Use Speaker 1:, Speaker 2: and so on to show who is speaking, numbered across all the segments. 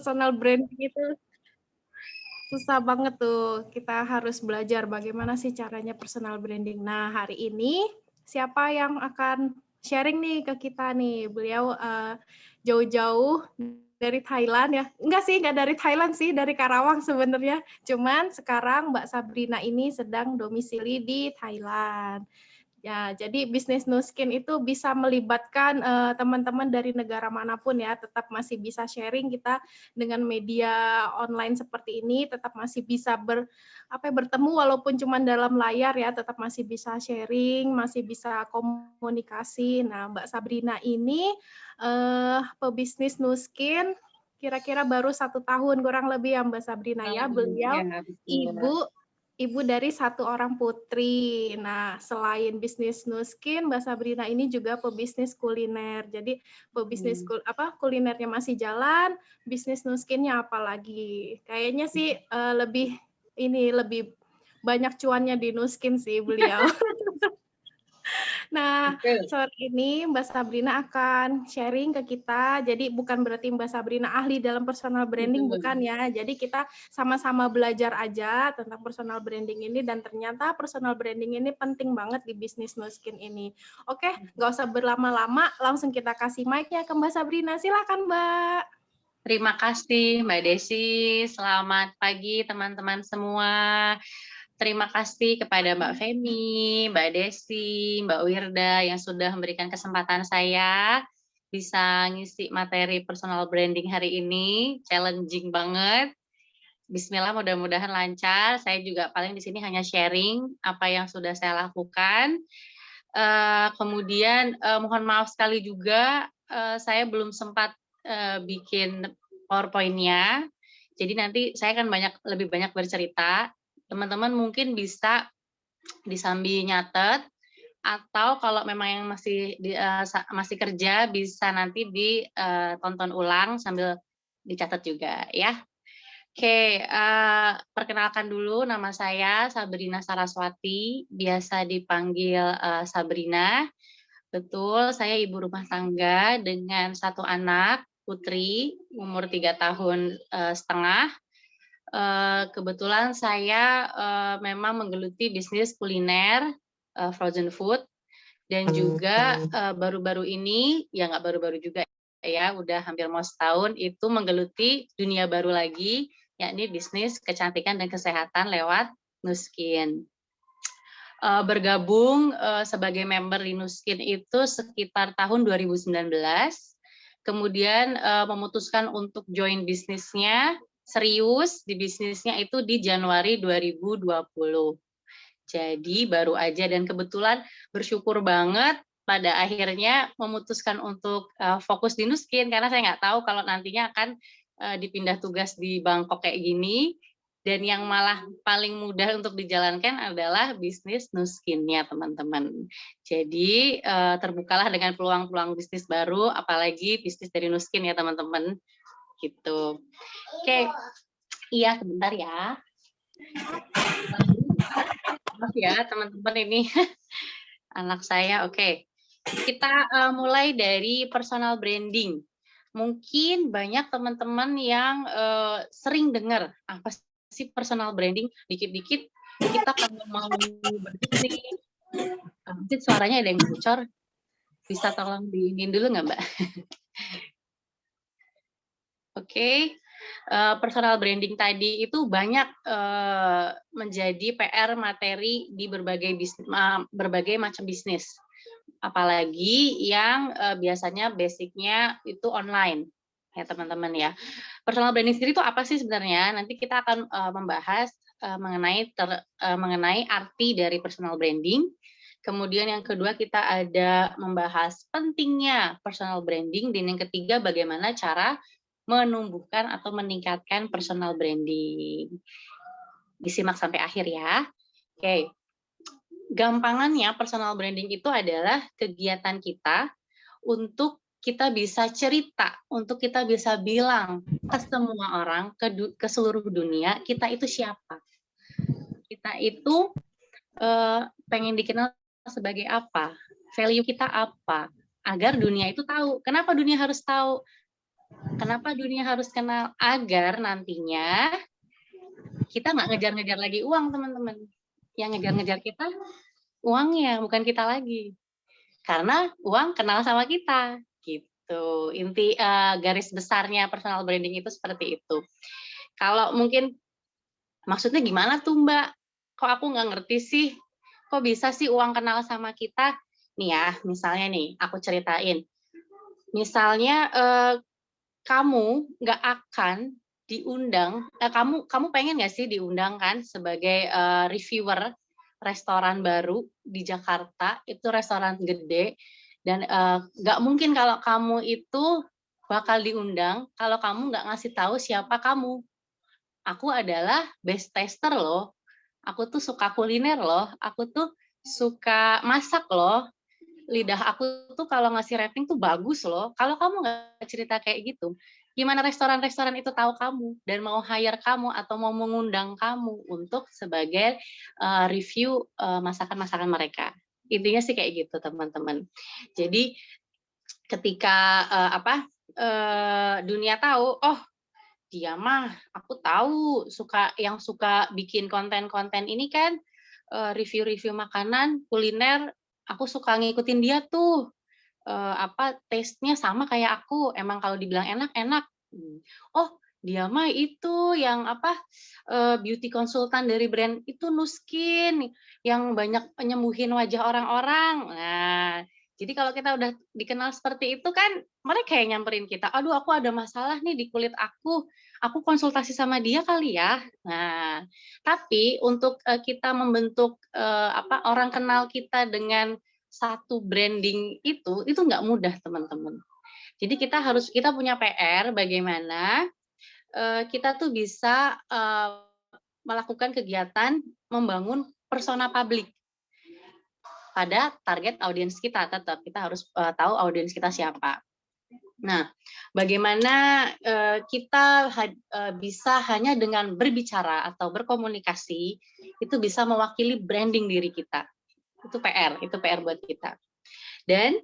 Speaker 1: personal branding itu susah banget tuh. Kita harus belajar bagaimana sih caranya personal branding. Nah, hari ini siapa yang akan sharing nih ke kita nih? Beliau jauh-jauh dari Thailand ya. Enggak dari Thailand sih, dari Karawang sebenarnya. Cuman sekarang Mbak Sabrina ini sedang domisili di Thailand. Ya, jadi bisnis Nuskin itu bisa melibatkan teman-teman dari negara manapun ya, tetap masih bisa sharing kita dengan media online seperti ini, tetap masih bisa bertemu walaupun cuma dalam layar ya, tetap masih bisa sharing, masih bisa komunikasi. Nah, Mbak Sabrina ini pebisnis Nuskin kira-kira baru 1 tahun kurang lebih ya Mbak Sabrina ya. Beliau
Speaker 2: Ya, betul.
Speaker 1: ibu dari 1 orang putri. Nah, selain bisnis Nuskin, Mbak Sabrina ini juga pebisnis kuliner. Jadi pebisnis kulinernya masih jalan, bisnis Nuskinnya apalagi. Kayaknya sih lebih banyak cuannya di Nuskin sih beliau. Nah,
Speaker 2: Betul.
Speaker 1: sore ini Mbak Sabrina akan sharing ke kita. Jadi bukan berarti Mbak Sabrina ahli dalam personal branding, bukan ya. Jadi kita sama-sama belajar aja tentang personal branding ini dan ternyata personal branding ini penting banget di bisnis Nuskin ini. Oke, nggak usah berlama-lama, langsung kita kasih mic-nya ke Mbak Sabrina. Silakan, Mbak.
Speaker 2: Terima kasih Mbak Desi. Selamat pagi teman-teman semua. Terima kasih kepada Mbak Femi, Mbak Desi, Mbak Wirda yang sudah memberikan kesempatan saya bisa ngisi materi personal branding hari ini. Challenging banget. Bismillah, mudah-mudahan lancar. Saya juga paling di sini hanya sharing apa yang sudah saya lakukan. Kemudian mohon maaf sekali juga saya belum sempat bikin PowerPoint-nya. Jadi nanti saya akan lebih banyak bercerita. Teman-teman mungkin bisa disambi nyatet, atau kalau memang yang masih kerja bisa nanti ditonton ulang sambil dicatat juga ya. Oke, perkenalkan dulu, nama saya Sabrina Saraswati, biasa dipanggil Sabrina. Betul, saya ibu rumah tangga dengan 1 anak, putri, umur 3 tahun setengah. Kebetulan saya memang menggeluti bisnis kuliner, frozen food, dan juga baru-baru ini, ya nggak baru-baru juga ya, udah hampir mau setahun, itu menggeluti dunia baru lagi, yakni bisnis kecantikan dan kesehatan lewat Nuskin. Bergabung sebagai member di Nuskin itu sekitar tahun 2019, kemudian memutuskan untuk join bisnisnya, serius di bisnisnya itu di Januari 2020. Jadi baru aja, dan kebetulan bersyukur banget pada akhirnya memutuskan untuk fokus di Nuskin, karena saya nggak tahu kalau nantinya akan dipindah tugas di Bangkok kayak gini, dan yang malah paling mudah untuk dijalankan adalah bisnis Nuskinnya, teman-teman. Jadi terbukalah dengan peluang-peluang bisnis baru, apalagi bisnis dari Nuskin ya, teman-teman. Gitu. Oke, iya sebentar ya. Maaf ya, teman-teman, ini anak saya. Oke. Kita mulai dari personal branding. Mungkin banyak teman-teman yang sering dengar apa sih personal branding, dikit-dikit kita kalau mau berbisnis. Mungkin suaranya ada yang bocor, bisa tolong diinin dulu nggak, Mbak? Oke. Personal branding tadi itu banyak menjadi PR materi di berbagai macam bisnis. Apalagi yang biasanya basicnya itu online ya, teman-teman ya. Personal branding sendiri itu apa sih sebenarnya? Nanti kita akan membahas mengenai arti dari personal branding. Kemudian yang kedua kita ada membahas pentingnya personal branding, dan yang ketiga bagaimana cara menumbuhkan atau meningkatkan personal branding. Disimak sampai akhir ya. Oke. Gampangannya personal branding itu adalah kegiatan kita untuk kita bisa cerita, untuk kita bisa bilang ke semua orang, ke seluruh dunia, kita itu siapa. Kita itu pengen dikenal sebagai apa, value kita apa, agar dunia itu tahu. Kenapa dunia harus tahu? Kenapa dunia harus kenal? Agar nantinya kita nggak ngejar-ngejar lagi uang, teman-teman. Yang ngejar-ngejar kita uangnya, bukan kita lagi. Karena uang kenal sama kita, gitu. Inti garis besarnya personal branding itu seperti itu. Kalau mungkin maksudnya gimana tuh Mbak? Kok aku nggak ngerti sih? Kok bisa sih uang kenal sama kita? Nih ya, misalnya nih, aku ceritain. Misalnya kamu nggak akan diundang, kamu pengen nggak sih diundang kan sebagai reviewer restoran baru di Jakarta, itu restoran gede, dan nggak mungkin kalau kamu itu bakal diundang kalau kamu nggak ngasih tahu siapa kamu. Aku adalah best tester loh, aku tuh suka kuliner loh, aku tuh suka masak loh, lidah aku tuh kalau ngasih rating tuh bagus loh. Kalau kamu nggak cerita kayak gitu, gimana restoran-restoran itu tahu kamu dan mau hire kamu atau mau mengundang kamu untuk sebagai review masakan-masakan mereka. Intinya sih kayak gitu, teman-teman. Jadi ketika dunia tahu, oh dia mah aku tahu yang suka bikin konten-konten ini kan review-review makanan kuliner, aku suka ngikutin dia tuh. Taste-nya sama kayak aku, emang kalau dibilang enak, enak. Oh, dia mah itu yang beauty konsultan dari brand itu Nuskin, yang banyak penyembuhin wajah orang-orang. Nah, jadi kalau kita udah dikenal seperti itu kan, mereka yang nyamperin kita, "Aduh, aku ada masalah nih di kulit aku konsultasi sama dia kali ya." Nah, tapi untuk kita membentuk orang kenal kita dengan satu branding itu nggak mudah, teman-teman. Jadi kita punya PR bagaimana kita tuh bisa melakukan kegiatan membangun persona publik pada target audiens kita. Tetap kita harus tahu audiens kita siapa. Nah, bagaimana kita bisa hanya dengan berbicara atau berkomunikasi itu bisa mewakili branding diri kita. Itu PR buat kita. Dan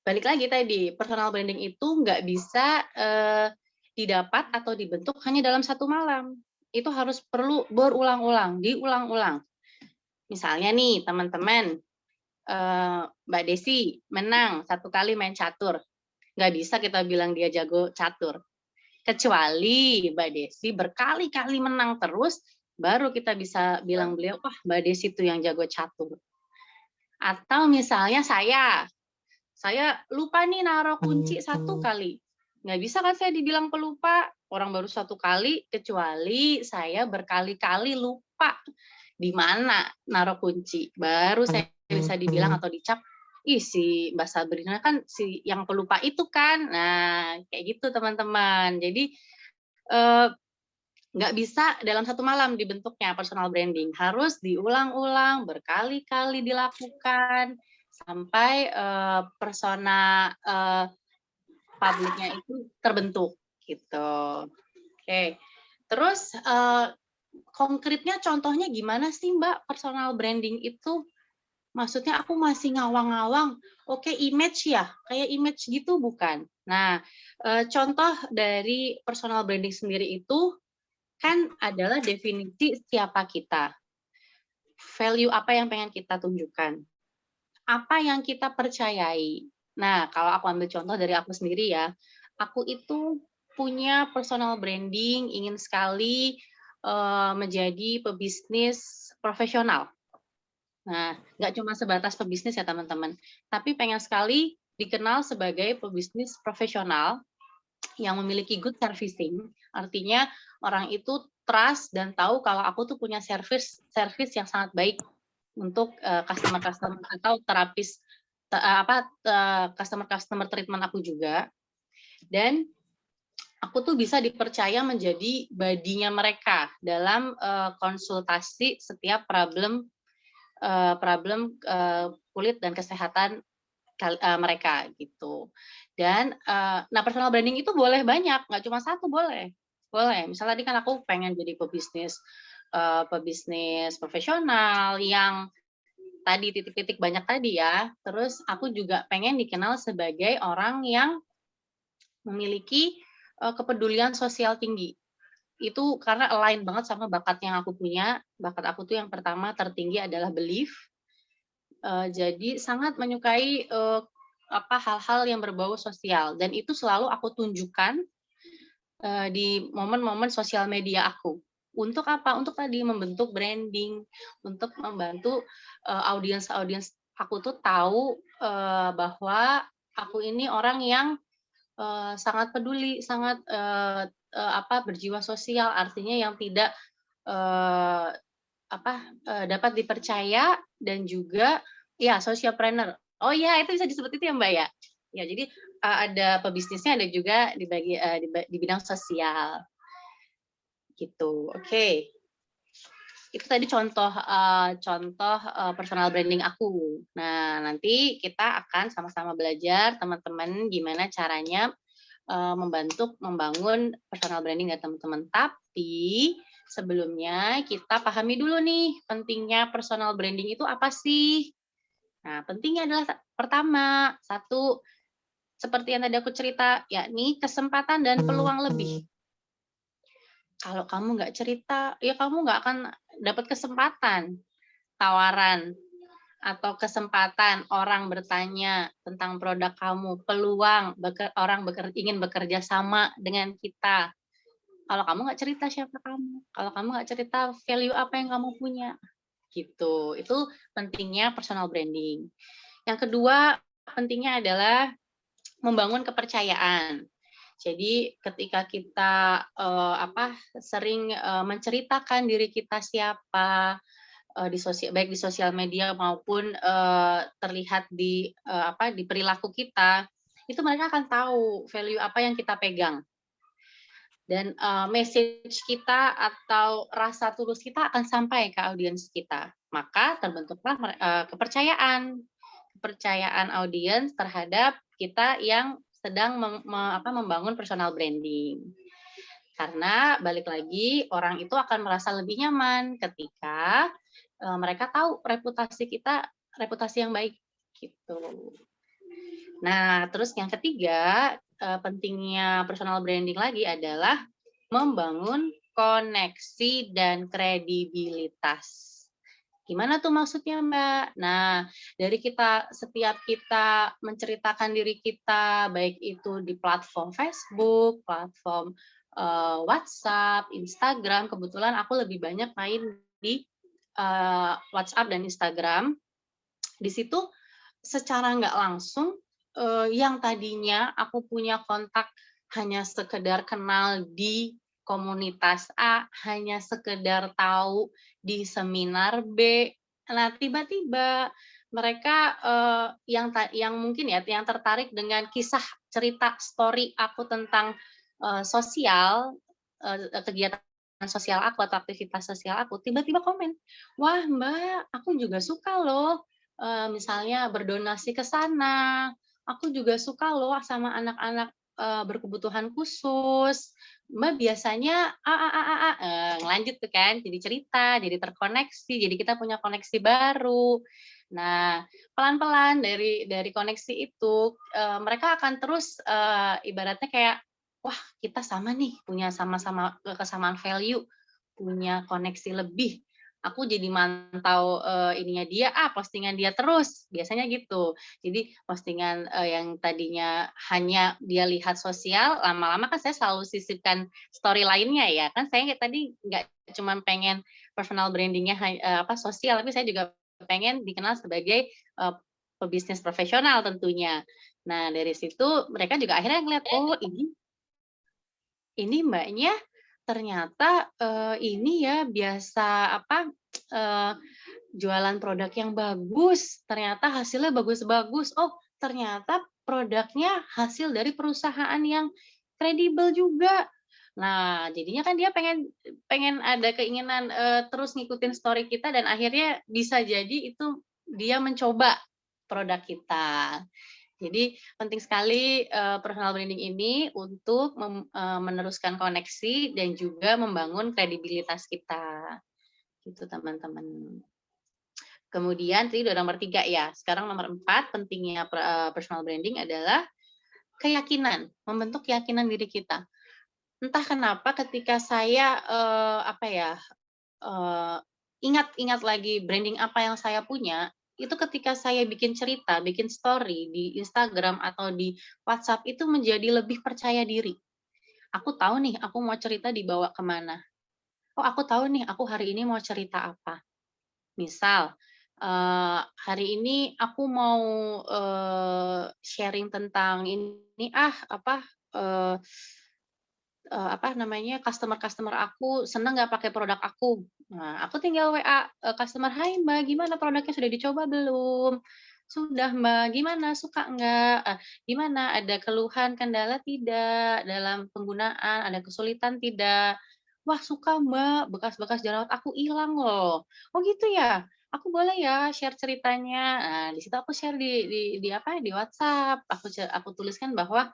Speaker 2: balik lagi tadi, personal branding itu nggak bisa didapat atau dibentuk hanya dalam satu malam. Itu harus perlu berulang-ulang, diulang-ulang. Misalnya nih, teman-teman, Mbak Desi menang 1 kali main catur. Nggak bisa kita bilang dia jago catur. Kecuali Mbak Desi berkali-kali menang terus, baru kita bisa bilang beliau, wah Mbak Desi itu yang jago catur. Atau misalnya saya lupa nih naruh kunci 1 kali. Nggak bisa kan saya dibilang pelupa, orang baru 1 kali, kecuali saya berkali-kali lupa di mana naruh kunci. Baru saya bisa dibilang atau dicap, ih si Mbak Sabrina kan si yang pelupa itu kan. Nah, kayak gitu teman-teman. Jadi nggak bisa dalam satu malam dibentuknya personal branding. Harus diulang-ulang, berkali-kali dilakukan, sampai persona publiknya itu terbentuk gitu. Oke, terus konkretnya contohnya gimana sih Mbak personal branding itu? Maksudnya aku masih ngawang-ngawang, oke image ya, kayak image gitu bukan? Nah, contoh dari personal branding sendiri itu kan adalah definisi siapa kita, value apa yang pengen kita tunjukkan, apa yang kita percayai. Nah, kalau aku ambil contoh dari aku sendiri ya, aku itu punya personal branding, ingin sekali menjadi pebisnis profesional. Nah, nggak cuma sebatas pebisnis ya teman-teman, tapi pengen sekali dikenal sebagai pebisnis profesional yang memiliki good servicing, artinya orang itu trust dan tahu kalau aku tuh punya service yang sangat baik untuk customer atau terapis customer treatment aku juga. Dan aku tuh bisa dipercaya menjadi badinya mereka dalam konsultasi setiap problem kulit dan kesehatan mereka gitu. Dan nah personal branding itu boleh banyak, nggak cuma satu, boleh. Misalnya tadi kan aku pengen jadi pebisnis profesional yang tadi titik-titik banyak tadi ya. Terus aku juga pengen dikenal sebagai orang yang memiliki kepedulian sosial tinggi. Itu karena align banget sama bakat yang aku punya. Bakat aku tuh yang pertama tertinggi adalah belief. Jadi sangat menyukai hal-hal yang berbau sosial, dan itu selalu aku tunjukkan di momen-momen sosial media aku. Untuk apa? Untuk tadi membentuk branding, untuk membantu audiens-audiens aku tuh tahu bahwa aku ini orang yang sangat peduli, sangat berjiwa sosial, artinya yang tidak eee, dapat dipercaya, dan juga ya socialpreneur. Oh iya, itu bisa disebut itu ya, Mbak, ya? Ya, jadi ada pebisnisnya, ada juga di bidang sosial, gitu. Oke. Itu tadi contoh personal branding aku. Nah, nanti kita akan sama-sama belajar teman-teman gimana caranya membangun personal branding dari teman-teman. Tapi sebelumnya kita pahami dulu nih pentingnya personal branding itu apa sih? Nah, pentingnya adalah pertama, satu, seperti yang tadi aku cerita, yakni kesempatan dan peluang lebih. Kalau kamu nggak cerita, ya kamu nggak akan dapat kesempatan, tawaran, atau kesempatan orang bertanya tentang produk kamu, peluang orang ingin bekerja sama dengan kita. Kalau kamu nggak cerita siapa kamu, kalau kamu nggak cerita value apa yang kamu punya, gitu. Itu pentingnya personal branding. Yang kedua, pentingnya adalah membangun kepercayaan. Jadi ketika kita sering menceritakan diri kita siapa, baik di sosial media maupun terlihat di perilaku kita, itu mereka akan tahu value apa yang kita pegang. Dan message kita atau rasa tulus kita akan sampai ke audiens kita. Maka terbentuklah kepercayaan audiens terhadap kita yang sedang membangun personal branding. Karena balik lagi, orang itu akan merasa lebih nyaman ketika mereka tahu reputasi kita, reputasi yang baik, gitu. Nah, terus yang ketiga, pentingnya personal branding lagi adalah membangun koneksi dan kredibilitas. Gimana tuh maksudnya, Mbak? Nah, dari setiap kita menceritakan diri kita, baik itu di platform Facebook, platform WhatsApp, Instagram, kebetulan aku lebih banyak main di WhatsApp dan Instagram. Di situ secara nggak langsung, yang tadinya aku punya kontak hanya sekedar kenal di komunitas A, hanya sekedar tahu di seminar B. Nah, tiba-tiba mereka yang mungkin ya, yang tertarik dengan kisah cerita story aku tentang sosial, kegiatan sosial aku atau aktivitas sosial aku, tiba-tiba komen, "Wah, Mbak, aku juga suka loh misalnya berdonasi ke sana. Aku juga suka loh sama anak-anak berkebutuhan khusus. Mbak biasanya lanjut tuh kan, jadi cerita, jadi terkoneksi, jadi kita punya koneksi baru. Nah, pelan-pelan dari koneksi itu mereka akan terus ibaratnya kayak, wah kita sama nih, punya sama-sama kesamaan value, punya koneksi lebih. Aku jadi mantau ininya dia, postingan dia terus, biasanya gitu. Jadi postingan yang tadinya hanya dia lihat sosial, lama-lama kan saya selalu sisipkan story lainnya ya. Kan saya tadi nggak cuma pengen personal branding-nya sosial, tapi saya juga pengen dikenal sebagai pebisnis profesional tentunya. Nah, dari situ mereka juga akhirnya ngeliat, oh ini Mbaknya ternyata ini ya biasa jualan produk yang bagus, ternyata hasilnya bagus-bagus. Oh, ternyata produknya hasil dari perusahaan yang kredibel juga. Nah, jadinya kan dia pengen pengen ada keinginan terus ngikutin story kita, dan akhirnya bisa jadi itu dia mencoba produk kita. Jadi penting sekali personal branding ini untuk meneruskan koneksi dan juga membangun kredibilitas kita, gitu teman-teman. Kemudian tadi udah nomor 3 ya, sekarang nomor 4 pentingnya personal branding adalah keyakinan, membentuk keyakinan diri kita. Entah kenapa ketika saya, eee, ingat-ingat lagi branding apa yang saya punya, itu ketika saya bikin cerita, bikin story di Instagram atau di WhatsApp itu menjadi lebih percaya diri. Aku tahu nih, aku mau cerita dibawa kemana. Oh, aku tahu nih, aku hari ini mau cerita apa. Misal, hari ini aku mau, sharing tentang ini eee apa namanya, customer-customer aku seneng nggak pakai produk aku. Nah, aku tinggal WA, customer, "Hai Mbak, gimana produknya sudah dicoba belum? Sudah Mbak, gimana suka nggak? Gimana ada keluhan, kendala tidak dalam penggunaan, ada kesulitan tidak? Wah suka Mbak, bekas-bekas jerawat aku hilang loh. Oh gitu ya? Aku boleh ya share ceritanya?" Nah, di situ aku share di WhatsApp, aku tuliskan bahwa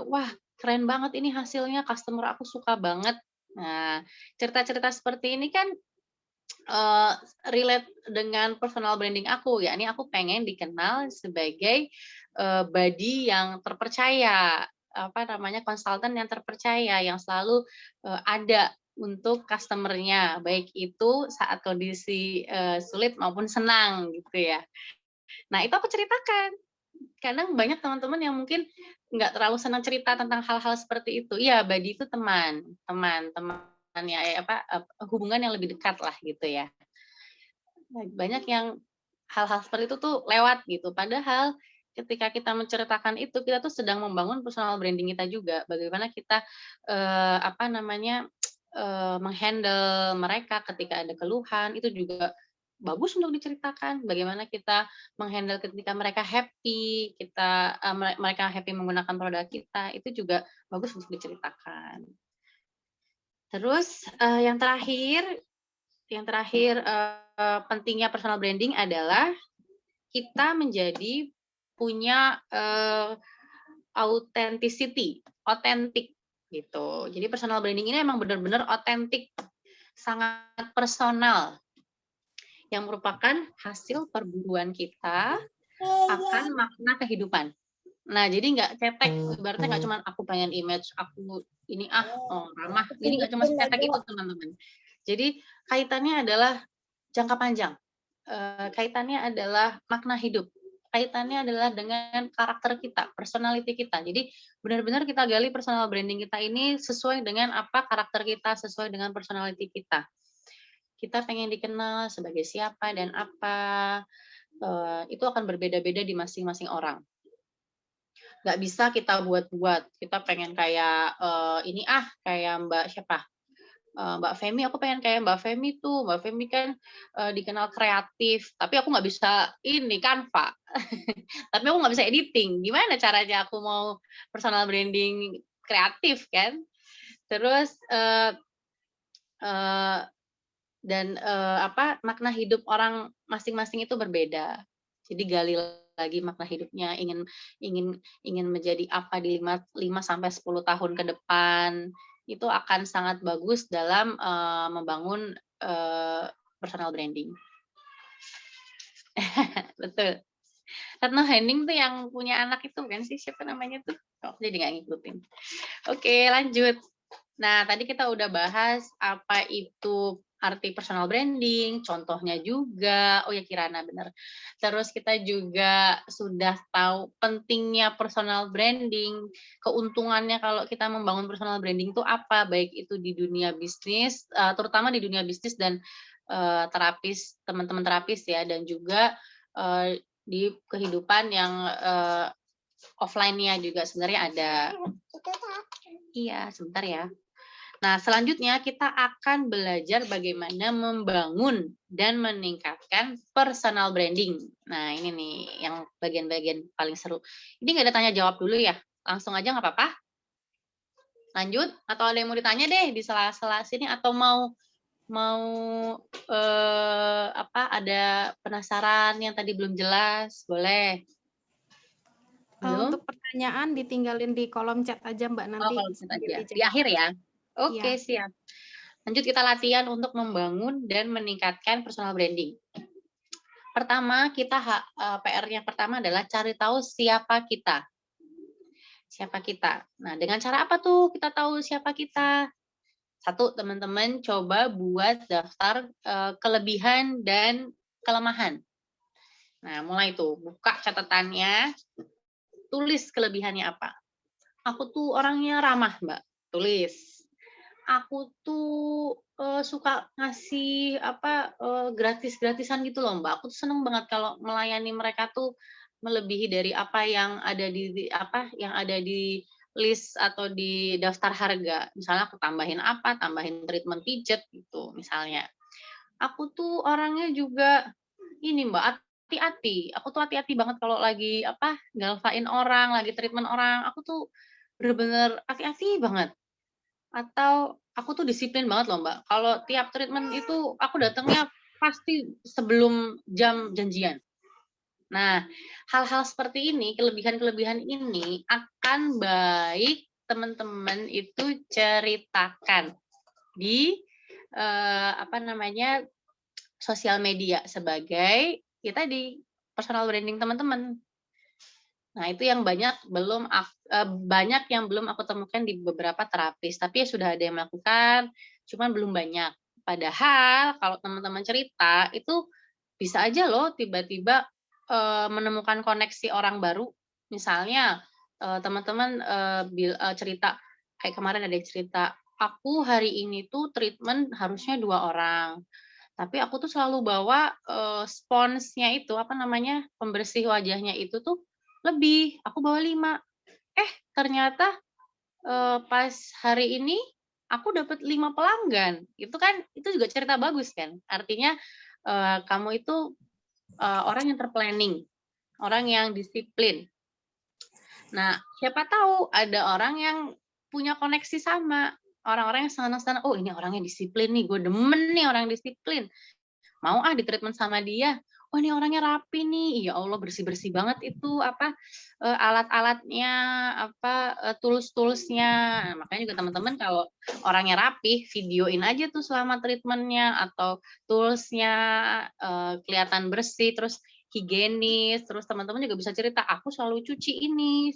Speaker 2: "Wah, keren banget ini hasilnya, customer aku suka banget." Nah, cerita-cerita seperti ini kan, eee, relate dengan personal branding aku, yakni aku pengen dikenal sebagai, body yang terpercaya, apa namanya, konsultan yang terpercaya, yang selalu, ada untuk customer-nya, baik itu saat kondisi, sulit maupun senang, gitu ya. Nah, itu aku ceritakan. Kadang banyak teman-teman yang mungkin nggak terlalu senang cerita tentang hal-hal seperti itu. Iya, buddy itu teman, teman ya, hubungan yang lebih dekat lah gitu ya. Banyak yang hal-hal seperti itu tuh lewat gitu. Padahal ketika kita menceritakan itu, kita tuh sedang membangun personal branding kita juga. Bagaimana kita, meng-handle mereka ketika ada keluhan, itu juga bagus untuk diceritakan. Bagaimana kita meng-handle ketika mereka happy, mereka happy menggunakan produk kita, itu juga bagus untuk diceritakan. Terus, pentingnya personal branding adalah kita menjadi punya, authenticity, otentik gitu. Jadi personal branding ini emang benar-benar otentik, sangat personal, yang merupakan hasil perburuan kita akan makna kehidupan. Nah, jadi nggak cetek, ibaratnya nggak cuman aku pengen image aku ini ramah, jadi nggak cuma secetek itu teman-teman. Jadi kaitannya adalah jangka panjang, kaitannya adalah makna hidup, kaitannya adalah dengan karakter kita, personality kita. Jadi benar-benar kita gali personal branding kita ini sesuai dengan apa karakter kita, sesuai dengan personality kita. Kita pengen dikenal sebagai siapa dan apa, itu akan berbeda-beda di masing-masing orang. Nggak bisa kita buat-buat, kita pengen kayak, kayak Mbak siapa, Mbak Femi, aku pengen kayak Mbak Femi tuh, Mbak Femi kan, dikenal kreatif, tapi aku nggak bisa ini, Canva, tapi aku nggak bisa editing, gimana caranya aku mau personal branding kreatif kan? Terus, eee, makna hidup orang masing-masing itu berbeda. Jadi gali lagi makna hidupnya, ingin ingin ingin menjadi apa di 5 sampai 10 tahun ke depan, itu akan sangat bagus dalam, membangun, personal branding. Betul. Retno Henning tuh yang punya anak itu kan sih, siapa namanya tuh? Kok jadi nggak ngikutin. Oke, lanjut. Nah, tadi kita udah bahas apa itu arti personal branding, contohnya juga, oh ya Kirana benar. Terus kita juga sudah tahu pentingnya personal branding, keuntungannya kalau kita membangun personal branding itu apa, baik itu di dunia bisnis, terutama di dunia bisnis dan teman-teman terapis ya, dan juga di kehidupan yang offline-nya juga sebenarnya ada. Iya, sebentar ya. Nah, selanjutnya kita akan belajar bagaimana membangun dan meningkatkan personal branding. Nah, ini nih yang bagian-bagian paling seru. Ini nggak ada tanya jawab dulu ya? Langsung aja nggak apa-apa? Lanjut? Atau ada yang mau ditanya deh di sela-sela sini? Atau mau mau ada penasaran yang tadi belum jelas? Boleh? Belum?
Speaker 1: Untuk pertanyaan ditinggalin di kolom chat aja Mbak,
Speaker 2: Oh,
Speaker 1: nanti
Speaker 2: kalau bisa
Speaker 1: sambil
Speaker 2: aja. Di
Speaker 1: dijawab.
Speaker 2: akhir ya?
Speaker 1: Iya.
Speaker 2: Oke, siap. Lanjut kita latihan untuk membangun dan meningkatkan personal branding. Pertama, PR-nya pertama adalah cari tahu siapa kita. siapa kita. Nah, dengan cara apa tuh kita tahu siapa kita? Satu, teman-teman coba buat daftar kelebihan dan kelemahan. Nah, mulai tuh buka catatannya, tulis kelebihannya apa. Aku tuh orangnya ramah, Mbak. Tulis. Aku tuh suka ngasih apa gratis-gratisan gitu loh, Mbak. Aku tuh seneng banget kalau melayani mereka tuh melebihi dari apa yang ada apa yang ada di list atau di daftar harga. Misalnya aku tambahin apa, tambahin treatment pijet gitu misalnya. Aku tuh orangnya juga ini Mbak, hati-hati. Aku tuh hati-hati banget kalau lagi apa, galvain orang, lagi treatment orang. Aku tuh bener-bener hati-hati banget. Atau aku tuh disiplin banget loh Mbak. Kalau tiap treatment itu aku datangnya pasti sebelum jam janjian. Nah, hal-hal seperti ini, kelebihan-kelebihan ini akan baik teman-teman itu ceritakan di apa namanya sosial media sebagai kita di personal branding teman-teman. Nah, itu yang banyak yang belum aku temukan di beberapa terapis, tapi ya sudah ada yang melakukan, cuman belum banyak. Padahal kalau teman-teman cerita, itu bisa aja loh tiba-tiba, menemukan koneksi orang baru. Misalnya, teman-teman, cerita, kayak kemarin ada yang cerita, "Aku hari ini tuh treatment harusnya 2 orang, tapi aku tuh selalu bawa, sponsnya itu, apa namanya, pembersih wajahnya itu tuh lebih, aku bawa 5. Ternyata, pas hari ini aku dapat 5 pelanggan. Itu juga cerita bagus kan. Artinya, kamu itu, orang yang ter-planning, orang yang disiplin. Nah, siapa tahu ada orang yang punya koneksi sama, orang-orang yang senang-senang, "Oh, ini orangnya disiplin nih, gue demen nih orang disiplin." Mau di-treatment sama dia. Oh, ini orangnya rapi nih, ya Allah bersih-bersih banget itu apa, alat-alatnya, apa, tools-toolsnya. Nah, makanya juga teman-teman kalau orangnya rapi, videoin aja tuh selama treatment-nya atau toolsnya kelihatan bersih, terus higienis, terus teman-teman juga bisa cerita, "Aku selalu cuci ini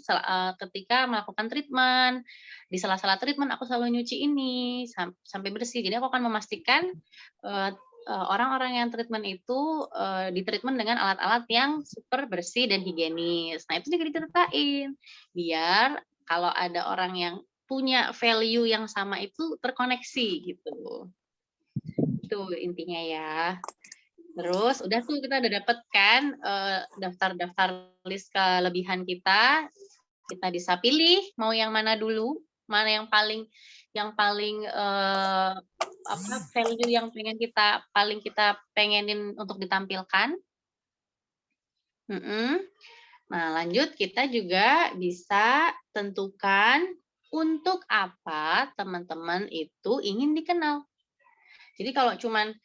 Speaker 2: ketika melakukan treatment, di sela-sela treatment aku selalu nyuci ini sampai bersih." Jadi aku akan memastikan, eee orang-orang yang treatment itu, di-treatment dengan alat-alat yang super bersih dan higienis. Nah, itu juga diceritain, biar kalau ada orang yang punya value yang sama itu terkoneksi gitu. Itu intinya ya. Terus udah tuh kita udah dapet kan, daftar-daftar list kelebihan kita, kita bisa pilih mau yang mana dulu, mana yang paling, apa, value yang kita pengenin untuk ditampilkan. Mhm. Nah, lanjut kita juga bisa tentukan untuk apa teman-teman itu ingin dikenal. Jadi kalau cuman,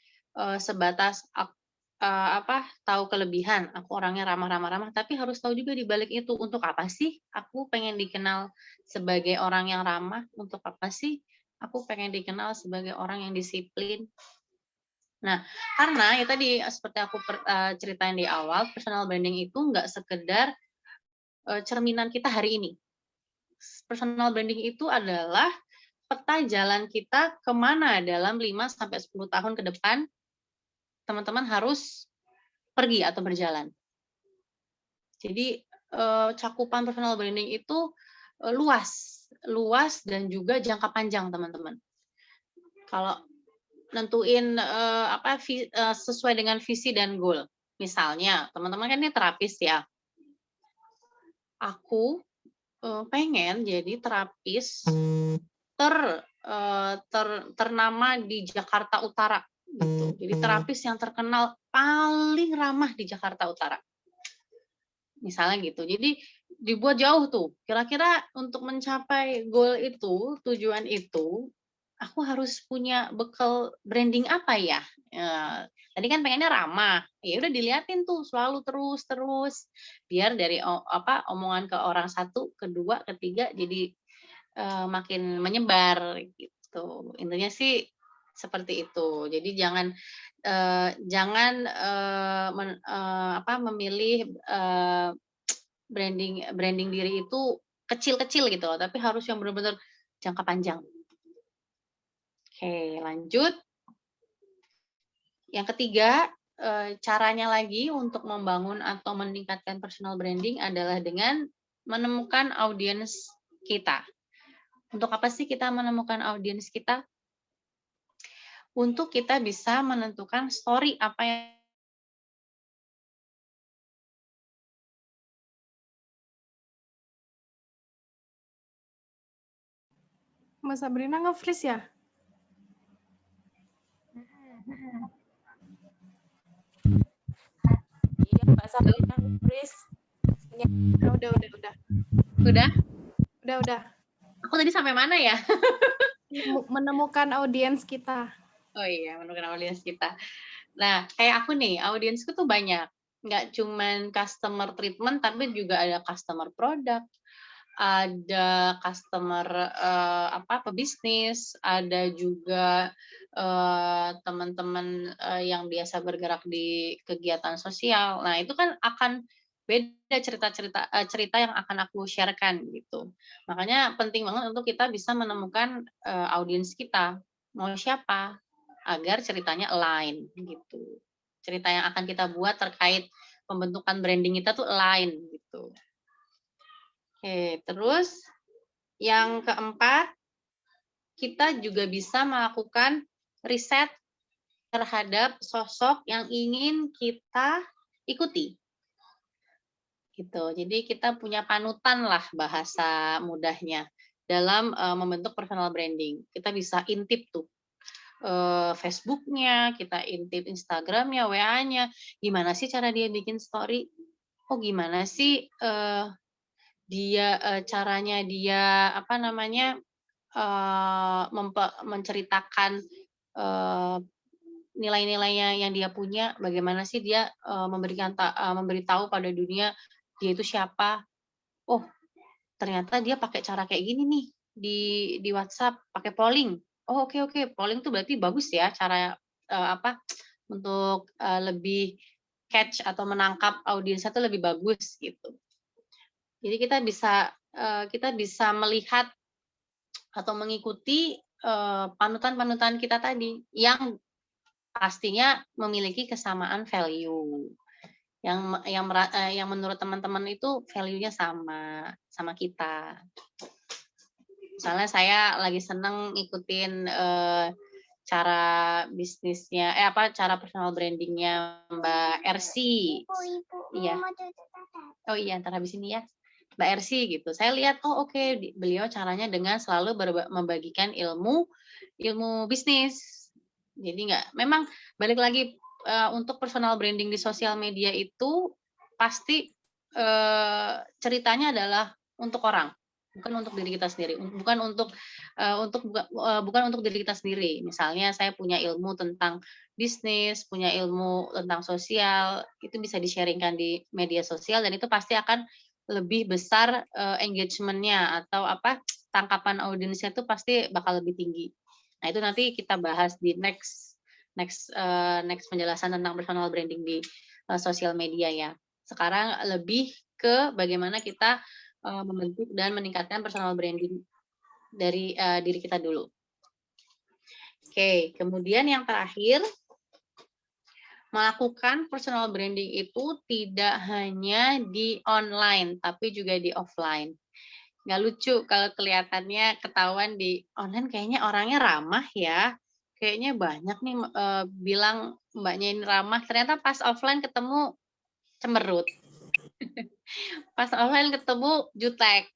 Speaker 2: sebatas apa, tahu kelebihan, aku orangnya ramah, tapi harus tahu juga di balik itu, untuk apa sih aku pengen dikenal sebagai orang yang ramah, untuk apa sih aku pengen dikenal sebagai orang yang disiplin. Nah, karena ya tadi seperti aku ceritain di awal, personal branding itu nggak sekedar, cerminan kita hari ini. Personal branding itu adalah peta jalan kita kemana dalam 5 sampai 10 tahun ke depan, teman-teman harus pergi atau berjalan. Jadi, cakupan personal branding itu, luas dan juga jangka panjang, teman-teman. Kalau nentuin, sesuai dengan visi dan goal. Misalnya, teman-teman kan ini terapis ya, aku, pengen jadi terapis ter eee, ter ternama di Jakarta Utara, gitu. Jadi terapis yang terkenal paling ramah di Jakarta Utara. Misalnya gitu. Jadi dibuat jauh tuh, kira-kira untuk mencapai goal itu, tujuan itu, aku harus punya bekal branding apa ya? Tadi kan pengennya ramah, ya udah diliatin tuh selalu terus, biar dari omongan ke orang satu, kedua, ketiga jadi, makin menyebar gitu. Intinya sih seperti itu. Jadi jangan, memilih, branding branding diri itu kecil-kecil gitu loh, tapi harus yang benar-benar jangka panjang. Oke, lanjut. Yang ketiga, caranya lagi untuk membangun atau meningkatkan personal branding adalah dengan menemukan audiens kita. Untuk apa sih kita menemukan audiens kita? Untuk kita bisa menentukan story apa yang
Speaker 1: Mas Sabrina nge-freeze ya? Iya, Mbak Sabrina nge-freeze. Udah.
Speaker 2: Udah?
Speaker 1: Udah.
Speaker 2: Aku tadi sampai mana ya?
Speaker 1: Menemukan audiens kita.
Speaker 2: Oh iya, menemukan audiens kita. Nah, kayak aku nih, audiensku tuh banyak. Nggak cuman customer treatment, tapi juga ada customer product, ada customer pebisnis, ada juga teman-teman yang biasa bergerak di kegiatan sosial. Nah, itu kan akan beda cerita yang akan aku share-kan gitu. Makanya penting banget untuk kita bisa menemukan audiens kita. Mau siapa? Agar ceritanya align gitu. Cerita yang akan kita buat terkait pembentukan branding kita tuh align gitu. Oke, terus yang keempat, kita juga bisa melakukan riset terhadap sosok yang ingin kita ikuti. Gitu. Jadi kita punya panutan lah bahasa mudahnya dalam membentuk personal branding. Kita bisa intip tuh Facebook-nya, kita intip Instagram-nya, WA-nya, gimana sih cara dia bikin story? Oh, gimana sih caranya dia menceritakan nilai-nilainya yang dia punya, bagaimana sih dia memberitahu pada dunia dia itu siapa? Oh, ternyata dia pakai cara kayak gini nih di WhatsApp, pakai polling. Oh, oke, polling tuh berarti bagus ya cara untuk lebih catch atau menangkap audiensnya tuh lebih bagus gitu. Jadi kita bisa melihat atau mengikuti panutan-panutan kita tadi yang pastinya memiliki kesamaan value. Yang menurut teman-teman itu value-nya sama kita. Misalnya saya lagi seneng ngikutin cara bisnisnya, cara personal brandingnya Mbak Ersi.
Speaker 3: Ibu,
Speaker 2: Iya. Oh iya, ntar habis ini ya. Mbak Ersi gitu. Saya lihat, oh oke, beliau caranya dengan selalu membagikan ilmu bisnis. Jadi memang balik lagi untuk personal branding di sosial media itu pasti ceritanya adalah untuk orang, bukan untuk diri kita sendiri, bukan untuk diri kita sendiri. Misalnya saya punya ilmu tentang bisnis, punya ilmu tentang sosial, itu bisa di-sharing-kan di media sosial dan itu pasti akan lebih besar engagement-nya atau tangkapan audiensnya itu pasti bakal lebih tinggi. Nah, itu nanti kita bahas di next penjelasan tentang personal branding di sosial media ya. Sekarang lebih ke bagaimana kita membentuk dan meningkatkan personal branding dari diri kita dulu. Oke, kemudian yang terakhir, melakukan personal branding itu tidak hanya di online, tapi juga di offline. Nggak lucu kalau kelihatannya ketahuan di online kayaknya orangnya ramah ya, kayaknya banyak nih bilang Mbaknya ini ramah, ternyata pas offline ketemu cemberut. Pas offline ketemu jutek.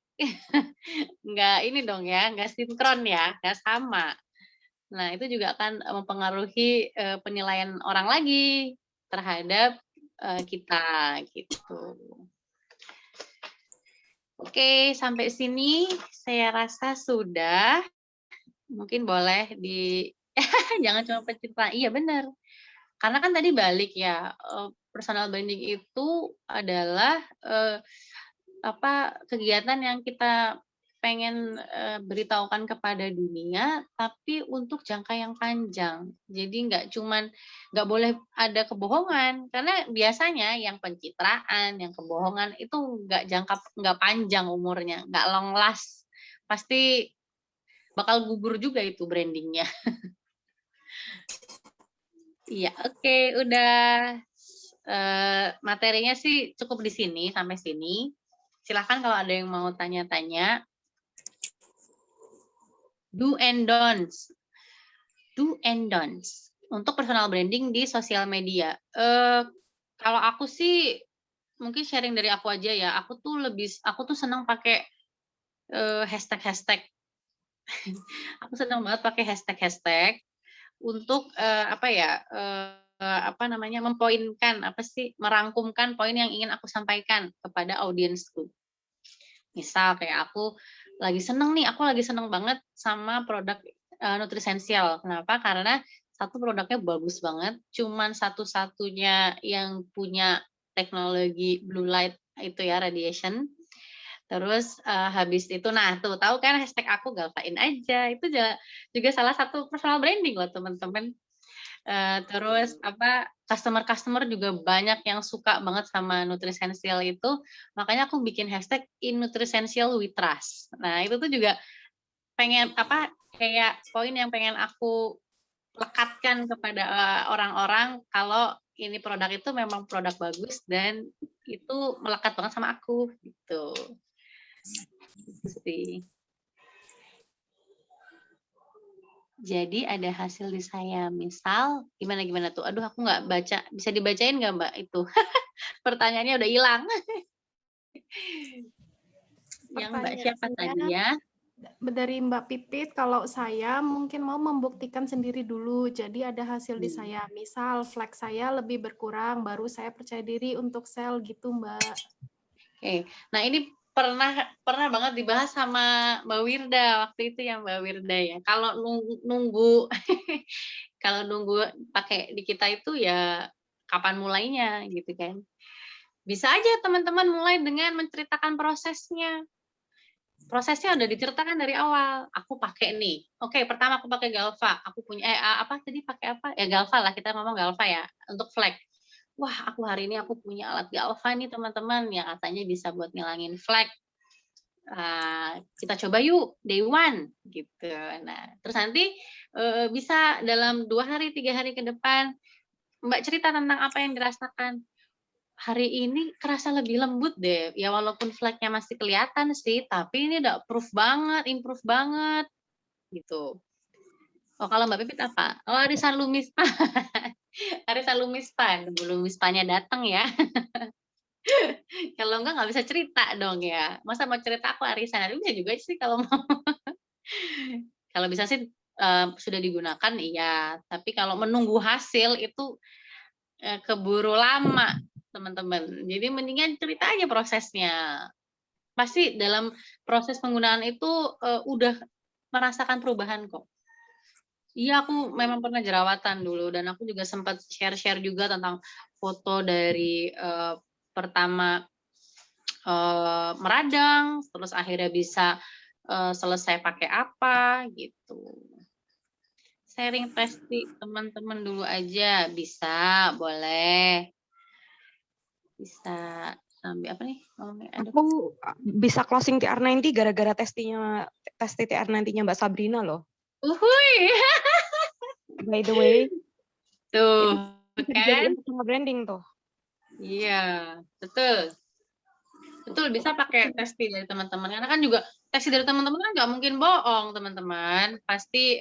Speaker 2: Nggak ini dong ya, nggak sinkron ya, nggak sama. Nah, itu juga akan mempengaruhi penilaian orang lagi terhadap kita gitu. Oke, sampai sini saya rasa sudah. Mungkin boleh jangan cuma pencitraan. Iya benar. Karena kan tadi balik ya, personal branding itu adalah kegiatan yang kita pengen beritahukan kepada dunia, tapi untuk jangka yang panjang. Jadi nggak boleh ada kebohongan, karena biasanya yang pencitraan, yang kebohongan itu nggak panjang umurnya, nggak long last, pasti bakal gugur juga itu brandingnya. Iya, oke, udah. Materinya sih cukup di sini, sampai sini. Silahkan kalau ada yang mau tanya-tanya. Do and don'ts. Do and don'ts. Untuk personal branding di sosial media. Kalau aku sih, mungkin sharing dari aku aja ya. Aku tuh senang pakai hashtag-hashtag. Aku senang banget pakai hashtag-hashtag untuk mempoinkan merangkumkan poin yang ingin aku sampaikan kepada audiensku. Misal kayak aku lagi seneng banget sama produk Nutrisensial. Kenapa? Karena satu produknya bagus banget, cuman satu-satunya yang punya teknologi blue light itu ya, radiation. Terus habis itu, nah tuh tahu kan hashtag aku Galvain aja, itu juga salah satu personal branding loh teman-teman. Terus customer juga banyak yang suka banget sama Nutrisensial itu, makanya aku bikin hashtag in Nutrisensial we trust. Nah itu tuh juga kayak poin yang pengen aku lekatkan kepada orang-orang kalau ini produk itu memang produk bagus dan itu melekat banget sama aku gitu. Gitu sih. Jadi ada hasil di saya, misal gimana tuh? Aduh aku nggak baca, bisa dibacain nggak Mbak itu? Pertanyaannya udah hilang. Yang Mbak siapa tadi ya?
Speaker 1: Dari Mbak Pipit, kalau saya mungkin mau membuktikan sendiri dulu, jadi ada hasil di saya. Misal flag saya lebih berkurang, baru saya percaya diri untuk sell gitu Mbak.
Speaker 2: Oke, nah ini pernah banget dibahas sama Mbak Wirda waktu itu ya Mbak Wirda ya. Kalau nunggu kalau nunggu pakai di kita itu ya kapan mulainya gitu kan. Bisa aja teman-teman mulai dengan menceritakan prosesnya. Prosesnya udah diceritakan dari awal. Aku pakai nih. Oke, pertama aku pakai Galva. Aku punya pakai apa? Ya Galva lah, kita ngomong Galva ya untuk flag. Wah, hari ini aku punya alat Galva nih teman-teman yang katanya bisa buat ngilangin flag. Kita coba yuk day one gitu. Nah, terus nanti bisa dalam 2 hari, 3 hari ke depan Mbak cerita tentang apa yang dirasakan. Hari ini kerasa lebih lembut deh. Ya walaupun flek-nya masih kelihatan sih, tapi ini udah improve banget gitu. Oh, kalau Mbak Pipit apa? Oh, arisan Lumispa. Arisan Lumispa, nunggu Lumispanya datang ya. Kalau enggak bisa cerita dong ya. Masa mau cerita aku arisan? Aduh, bisa juga sih kalau mau. Kalau bisa sih sudah digunakan iya, tapi kalau menunggu hasil itu keburu lama, teman-teman. Jadi mendingan cerita aja prosesnya. Pasti dalam proses penggunaan itu udah merasakan perubahan kok. Iya, aku memang pernah jerawatan dulu dan aku juga sempat share-share juga tentang foto dari pertama meradang, terus akhirnya bisa selesai pakai apa gitu. Sharing pasti teman-teman dulu aja, bisa, boleh. Bisa sambil apa nih?
Speaker 3: Aku bisa closing TR90 gara-gara tes TR90-nya Mbak Sabrina loh.
Speaker 2: Uhuy.
Speaker 3: By the way.
Speaker 2: Tuh,
Speaker 3: kan? Sama branding tuh.
Speaker 2: Iya, betul. Betul, bisa pakai testi dari teman-teman. Karena kan juga testi dari teman-teman kan nggak mungkin bohong, teman-teman. Pasti,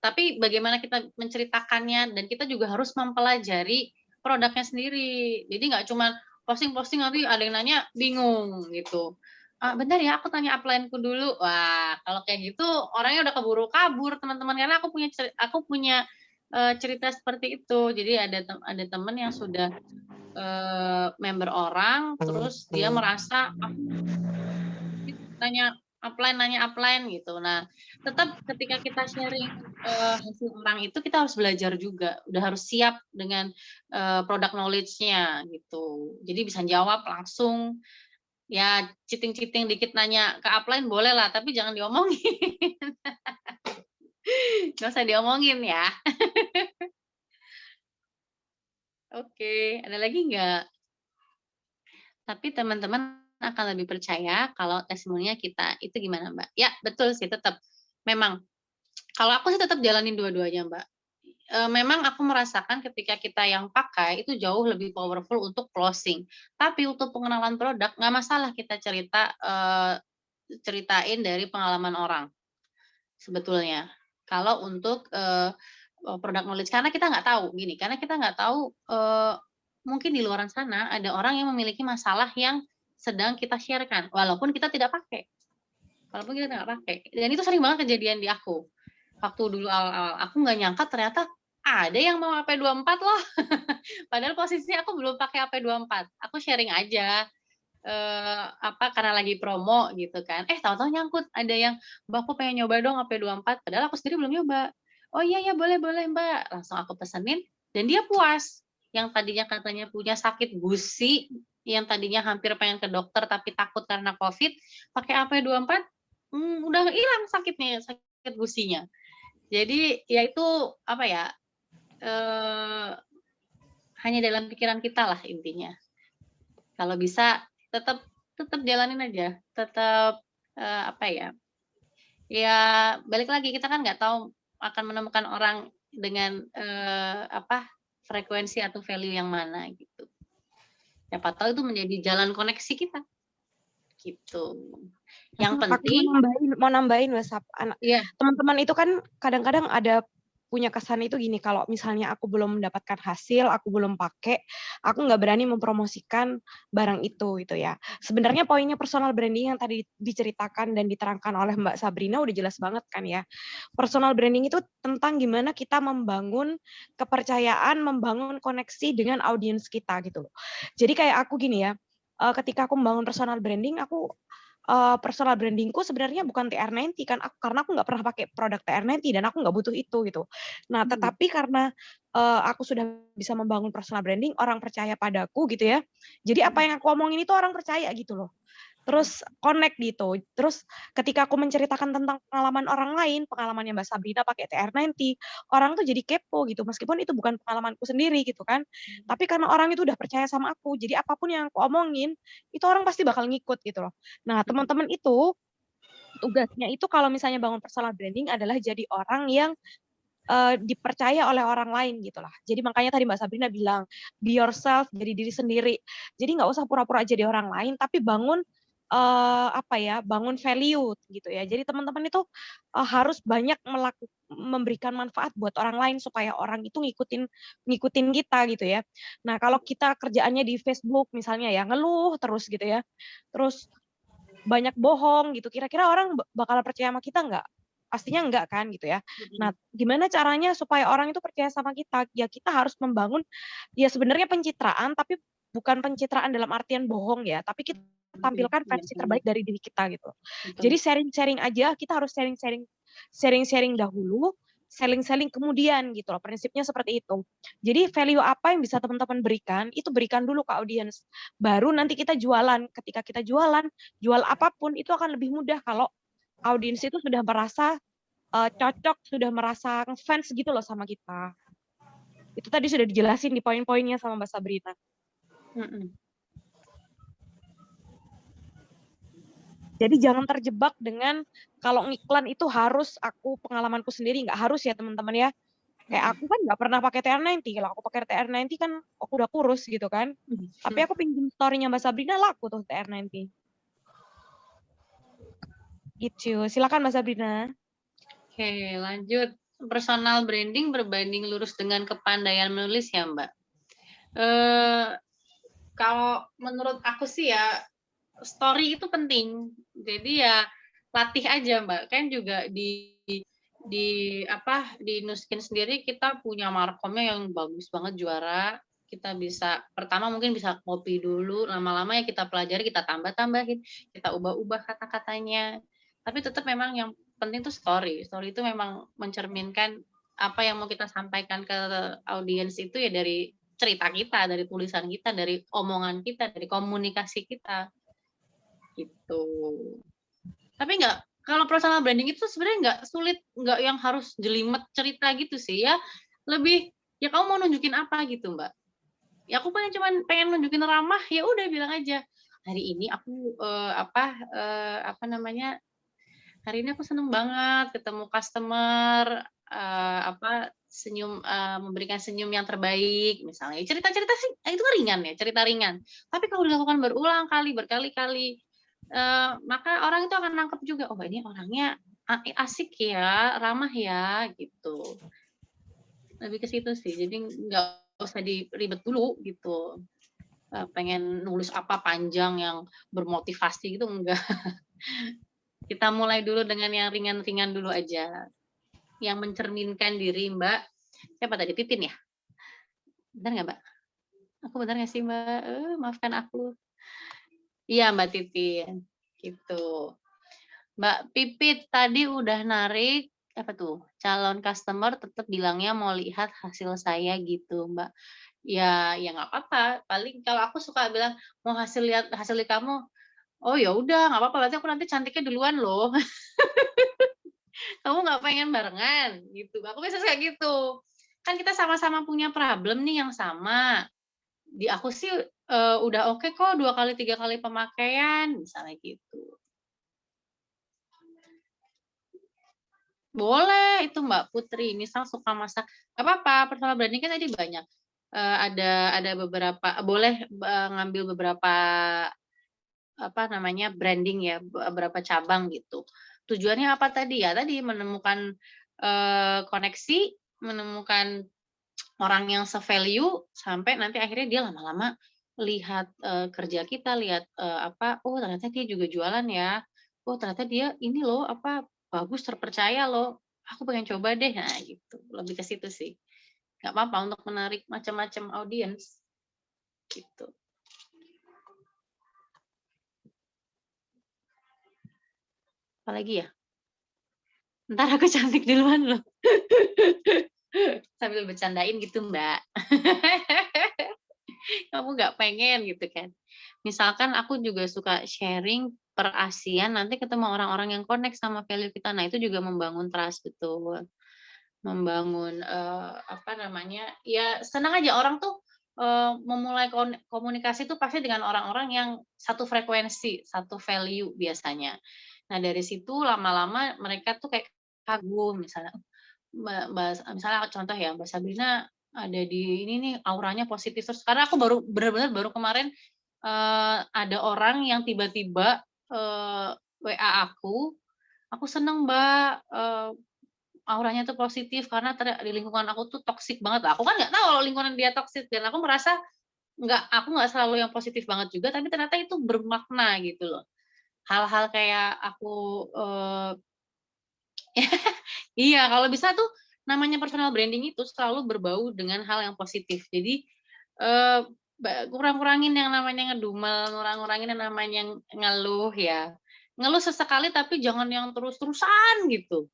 Speaker 2: tapi bagaimana kita menceritakannya dan kita juga harus mempelajari produknya sendiri. Jadi nggak cuma posting-posting nanti ada yang nanya bingung gitu. Bentar ya, aku tanya upline-ku dulu. Wah, kalau kayak gitu orangnya udah keburu kabur, teman-teman. Karena aku punya cerita seperti itu. Jadi ada teman yang sudah member orang, terus dia merasa nanya upline gitu. Nah, tetap ketika kita sharing hasil orang itu kita harus belajar juga, udah harus siap dengan product knowledge-nya gitu. Jadi bisa jawab langsung ya cheating-cheating dikit nanya ke upline boleh lah, tapi jangan diomongin. Nggak usah diomongin ya. Oke, ada lagi nggak? Tapi teman-teman akan lebih percaya kalau testimoninya kita itu gimana, Mbak? Ya, betul sih tetap. Memang kalau aku sih tetap jalanin dua-duanya, Mbak. Memang aku merasakan ketika kita yang pakai itu jauh lebih powerful untuk closing. Tapi untuk pengenalan produk nggak masalah kita ceritain dari pengalaman orang sebetulnya. Kalau untuk produk knowledge karena kita nggak tahu gini, karena kita nggak tahu mungkin di luaran sana ada orang yang memiliki masalah yang sedang kita share-kan, walaupun kita tidak pakai. Walaupun kita nggak pakai. Dan itu sering banget kejadian di aku. Waktu dulu awal-awal, aku nggak nyangka ternyata ada yang mau AP24 loh. Padahal posisinya aku belum pakai AP24. Aku sharing aja, karena lagi promo gitu kan. Tahu-tahu nyangkut, ada yang, "Mbak, aku pengen nyoba dong AP24." Padahal aku sendiri belum nyoba. "Oh iya ya, boleh boleh Mbak." Langsung aku pesenin dan dia puas. Yang tadinya katanya punya sakit gusi, yang tadinya hampir pengen ke dokter tapi takut karena Covid, pakai AP24, udah hilang sakitnya, sakit gusinya. Jadi ya itu apa ya, hanya dalam pikiran kita lah intinya. Kalau bisa tetap tetap jalanin aja, tetap apa ya, ya balik lagi kita kan nggak tahu akan menemukan orang dengan frekuensi atau value yang mana gitu. Siapa tahu itu menjadi jalan koneksi kita, gitu. Yang
Speaker 3: Aku
Speaker 2: penting
Speaker 3: mau nambahin WhatsApp anak
Speaker 2: iya,
Speaker 3: teman-teman itu kan kadang-kadang ada punya kesan itu gini, kalau misalnya aku belum mendapatkan hasil, aku belum pakai, aku nggak berani mempromosikan barang itu gitu ya. Sebenarnya poinnya personal branding yang tadi diceritakan dan diterangkan oleh Mbak Sabrina udah jelas banget kan ya. Personal branding itu tentang gimana kita membangun kepercayaan, membangun koneksi dengan audiens kita gitu loh. Jadi kayak aku gini ya, ketika aku membangun personal branding, personal branding-ku sebenarnya bukan TR90 kan, karena aku nggak pernah pakai produk TR90 dan aku nggak butuh itu gitu. Nah, tetapi karena aku sudah bisa membangun personal branding, orang percaya padaku gitu ya. Jadi apa yang aku omongin itu orang percaya gitu loh. Terus connect gitu. Terus ketika aku menceritakan tentang pengalaman orang lain, pengalamannya Mbak Sabrina pakai TR90, orang tuh jadi kepo gitu. Meskipun itu bukan pengalamanku sendiri gitu kan. Tapi karena orang itu udah percaya sama aku, jadi apapun yang aku omongin, itu orang pasti bakal ngikut gitu loh. Nah, teman-teman itu tugasnya itu kalau misalnya bangun personal branding adalah jadi orang yang dipercaya oleh orang lain gitu lah. Jadi makanya tadi Mbak Sabrina bilang, be yourself, jadi diri sendiri. Jadi nggak usah pura-pura jadi orang lain, tapi bangun bangun value gitu ya. Jadi teman-teman itu harus banyak memberikan manfaat buat orang lain supaya orang itu ngikutin kita gitu ya. Nah, kalau kita kerjaannya di Facebook misalnya ya ngeluh terus gitu ya. Terus banyak bohong gitu. Kira-kira orang bakal percaya sama kita nggak? Pastinya enggak kan gitu ya. Nah, gimana caranya supaya orang itu percaya sama kita? Ya kita harus membangun ya sebenarnya pencitraan tapi bukan pencitraan dalam artian bohong ya, tapi kita tampilkan versi terbaik dari diri kita gitu. Jadi sharing-sharing aja, kita harus sharing-sharing dahulu, selling-selling kemudian gitu loh. Prinsipnya seperti itu. Jadi value apa yang bisa teman-teman berikan, itu berikan dulu ke audiens. Baru nanti kita jualan. Ketika kita jualan, jual apapun itu akan lebih mudah kalau audiens itu sudah merasa cocok, sudah merasa fans gitu loh sama kita. Itu tadi sudah dijelasin di poin-poinnya sama Mbak Sabrina. Jadi jangan terjebak dengan kalau ngiklan itu harus aku pengalamanku sendiri, nggak harus ya teman-teman ya. Kayak aku kan nggak pernah pakai TR90. Kalau aku pakai TR90 kan aku udah kurus gitu kan. Tapi aku pinjam story-nya Mbak Sabrina laku tuh TR90. Gitu. Silakan Mbak Sabrina.
Speaker 2: Oke, lanjut. Personal branding berbanding lurus dengan kepandaian menulis ya, Mbak? Kalau menurut aku sih ya, story itu penting. Jadi ya latih aja, Mbak. Kan juga di Nuskin sendiri kita punya markomnya yang bagus banget, juara. Kita bisa pertama mungkin bisa copy dulu, lama-lama ya kita pelajari, kita tambah-tambahin, kita ubah-ubah kata-katanya. Tapi tetap memang yang penting tuh story. Story itu memang mencerminkan apa yang mau kita sampaikan ke audiens itu ya dari cerita kita, dari tulisan kita, dari omongan kita, dari komunikasi kita. gitu. Tapi kalau personal branding itu sebenarnya nggak sulit, nggak yang harus jelimet cerita gitu sih ya. Lebih ya kamu mau nunjukin apa gitu, Mbak. Ya aku pengen nunjukin ramah, ya udah bilang aja. Hari ini aku apa namanya? Hari ini aku seneng banget ketemu customer, memberikan senyum yang terbaik misalnya. Cerita-cerita sih itu kan ringan ya, cerita ringan. Tapi kalau dilakukan berulang kali, berkali-kali, maka orang itu akan nangkep juga, oh ini orangnya asik ya, ramah ya, gitu. Lebih ke situ sih, jadi nggak usah diribet dulu gitu. Pengen nulis apa panjang yang bermotivasi gitu, enggak. Kita mulai dulu dengan yang ringan-ringan dulu aja. Yang mencerminkan diri Mbak, siapa tadi, Titin ya? Benar nggak Mbak? Aku benar nggak sih Mbak? Maafkan aku. Iya Mbak Titin, gitu. Mbak Pipit tadi udah narik, apa tuh, calon customer tetap bilangnya mau lihat hasil saya gitu Mbak. Ya nggak apa-apa, paling kalau aku suka bilang, mau lihat hasil di kamu, oh ya udah nggak apa-apa, berarti aku nanti cantiknya duluan loh. Kamu nggak pengen barengan gitu, aku biasanya kayak gitu. Kan kita sama-sama punya problem nih yang sama. Di aku sih udah oke kok 2 kali 3 kali pemakaian misalnya gitu. Boleh itu Mbak Putri, misal suka masak, nggak apa-apa, personal branding kan tadi banyak. Ada beberapa boleh ngambil beberapa apa namanya, branding ya, beberapa cabang gitu. Tujuannya apa tadi ya, tadi menemukan, koneksi, menemukan orang yang se-value, sampai nanti akhirnya dia lama-lama lihat, kerja kita, lihat, oh ternyata dia juga jualan ya, oh ternyata dia ini loh, bagus, terpercaya loh, aku pengen coba deh, nah gitu, lebih ke situ sih. Nggak apa-apa untuk menarik macam-macam audiens, gitu. Apalagi ya? Entar aku cantik duluan loh. Sambil bercandain gitu, Mbak. Kamu nggak pengen gitu kan. Misalkan aku juga suka sharing per ASEAN, nanti ketemu orang-orang yang connect sama value kita. Nah, itu juga membangun trust, betul. Membangun, apa namanya, ya senang aja orang tuh, memulai komunikasi itu pasti dengan orang-orang yang satu frekuensi, satu value biasanya. Nah, dari situ lama-lama mereka tuh kayak kagum misalnya, misalnya contoh ya, Mbak Sabrina ada di ini nih, auranya positif terus. Karena aku benar-benar baru kemarin, ada orang yang tiba-tiba, WA aku seneng Mbak, auranya tuh positif karena di lingkungan aku tuh toksik banget. Aku kan nggak tahu kalau lingkungan dia toksik dan aku merasa aku nggak selalu yang positif banget juga, tapi ternyata itu bermakna gitu loh. Hal-hal kayak aku, iya, kalau bisa tuh namanya personal branding itu selalu berbau dengan hal yang positif. Jadi, eee, kurang-kurangin yang namanya ngedumel, kurang-kurangin yang namanya ngeluh ya. Ngeluh sesekali tapi jangan yang terus-terusan gitu.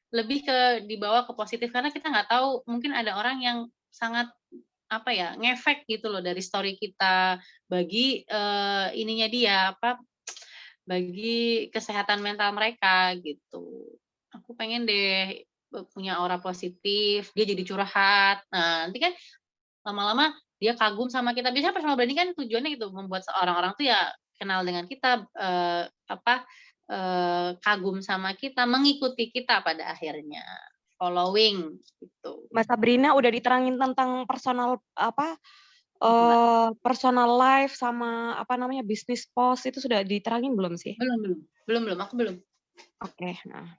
Speaker 2: Lebih ke dibawa ke positif karena kita nggak tahu, mungkin ada orang yang sangat, apa ya, ngefek gitu loh dari story kita bagi, ininya dia, bagi kesehatan mental mereka gitu. Aku pengen deh punya aura positif, dia jadi curhat. Nah, nanti kan lama-lama dia kagum sama kita. Biasanya personal branding kan tujuannya gitu, membuat seorang orang tuh ya kenal dengan kita, kagum sama kita, mengikuti kita pada akhirnya, following gitu.
Speaker 3: Mbak Sabrina udah diterangin tentang personal
Speaker 2: Gitu, Mbak.
Speaker 3: personal life sama apa namanya bisnis post itu sudah diterangin belum sih?
Speaker 2: Belum, aku belum.
Speaker 3: Oke, nah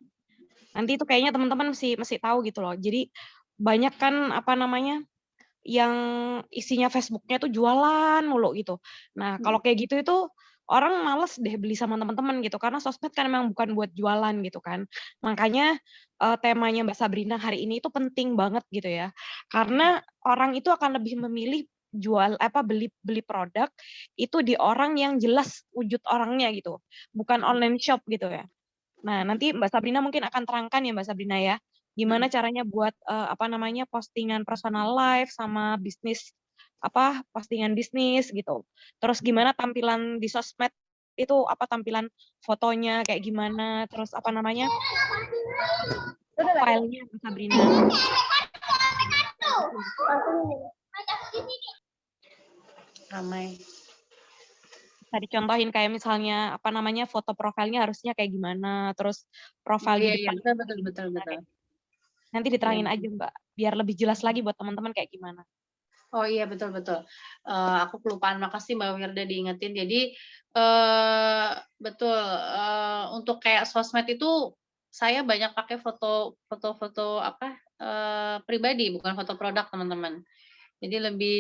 Speaker 3: nanti itu kayaknya teman-teman mesti tahu gitu loh. Jadi banyak kan apa namanya yang isinya Facebooknya tuh jualan mulu gitu. Nah kalau kayak gitu itu orang males deh beli sama teman-teman gitu karena sosmed kan memang bukan buat jualan gitu kan. Makanya temanya Mbak Sabrina hari ini itu penting banget gitu ya. Karena orang itu akan lebih memilih beli produk itu di orang yang jelas wujud orangnya gitu, bukan online shop gitu ya. Nah, nanti Mbak Sabrina mungkin akan terangkan ya Mbak Sabrina ya, gimana caranya buat postingan personal life sama bisnis postingan bisnis gitu. Terus gimana tampilan di sosmed itu apa tampilan fotonya kayak gimana, terus apa namanya profilnya Mbak Sabrina.
Speaker 2: Ramai.
Speaker 3: Bisa dicontohin kayak misalnya apa namanya foto profilnya harusnya kayak gimana, terus profil di
Speaker 2: Iya,
Speaker 3: depan
Speaker 2: betul, betul, betul, betul.
Speaker 3: nanti diterangin aja Mbak, biar lebih jelas lagi buat teman-teman kayak gimana.
Speaker 2: Oh iya, betul, betul. Aku kelupaan, makasih Mbak Wirda diingetin. Jadi, betul, untuk kayak sosmed itu saya banyak pakai foto-foto apa, pribadi, bukan foto produk, teman-teman. Jadi lebih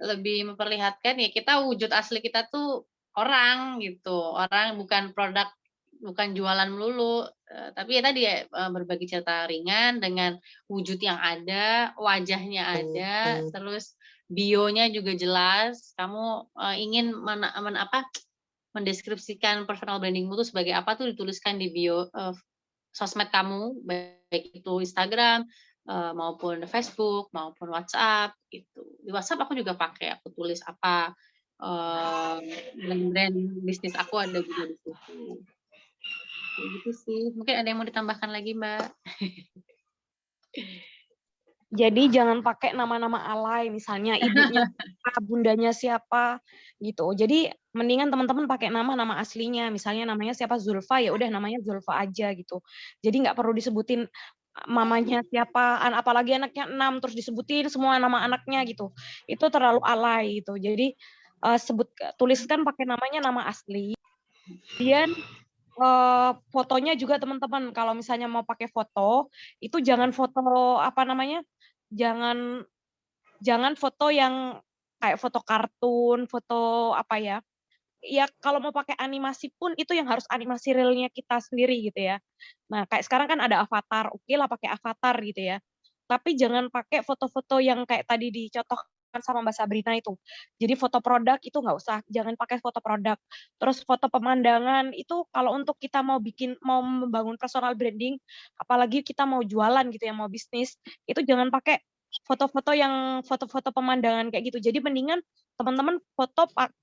Speaker 2: lebih memperlihatkan ya kita wujud asli kita tuh orang gitu, orang bukan produk, bukan jualan melulu, tapi ya tadi ya, berbagi cerita ringan dengan wujud yang ada, wajahnya ada, terus bionya juga jelas, kamu, ingin mendeskripsikan personal branding-mu tuh sebagai apa tuh dituliskan di bio, sosmed kamu, baik itu Instagram, maupun Facebook, maupun WhatsApp, gitu. Di WhatsApp aku juga pakai, aku tulis apa, brand-brand bisnis aku ada juga di situ. Kayak gitu sih. Mungkin ada yang mau ditambahkan lagi, Mbak?
Speaker 3: Jadi jangan pakai nama-nama alay, misalnya ibunya siapa, bundanya siapa, gitu. Jadi mendingan teman-teman pakai nama aslinya, misalnya namanya siapa Zulfa, ya udah namanya Zulfa aja gitu. Jadi nggak perlu disebutin mamanya siapa, apalagi anaknya 6 terus disebutin semua nama anaknya gitu. Itu terlalu alay gitu. Jadi tuliskan pakai namanya nama asli. Kemudian fotonya juga teman-teman kalau misalnya mau pakai foto itu jangan foto apa namanya jangan foto yang kayak foto kartun, foto apa ya, ya kalau mau pakai animasi pun itu yang harus animasi realnya kita sendiri gitu ya. Nah, kayak sekarang kan ada avatar, oke lah pakai avatar gitu ya. Tapi jangan pakai foto-foto yang kayak tadi dicontohkan sama Mbak Sabrina itu. Jadi foto produk itu nggak usah, jangan pakai foto produk. Terus foto pemandangan itu kalau untuk kita mau membangun personal branding, apalagi kita mau jualan gitu ya, mau bisnis, itu jangan pakai foto-foto pemandangan kayak gitu. Jadi mendingan teman-teman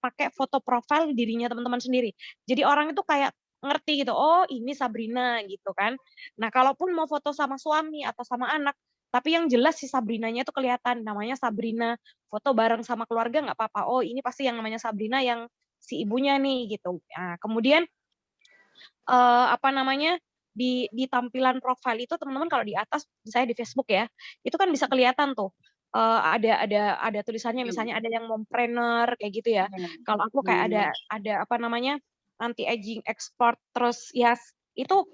Speaker 3: pakai foto profil dirinya teman-teman sendiri. Jadi orang itu kayak ngerti gitu, oh ini Sabrina gitu kan. Nah, kalaupun mau foto sama suami atau sama anak, tapi yang jelas si Sabrinanya itu kelihatan, namanya Sabrina, foto bareng sama keluarga nggak apa-apa. Oh, ini pasti yang namanya Sabrina yang si ibunya nih gitu. Nah, kemudian apa namanya di tampilan profil itu teman-teman kalau di atas saya di Facebook ya itu kan bisa kelihatan tuh ada tulisannya misalnya ada yang mompreneur kayak gitu ya. Kalau aku kayak ada apa namanya anti aging expert terus ya itu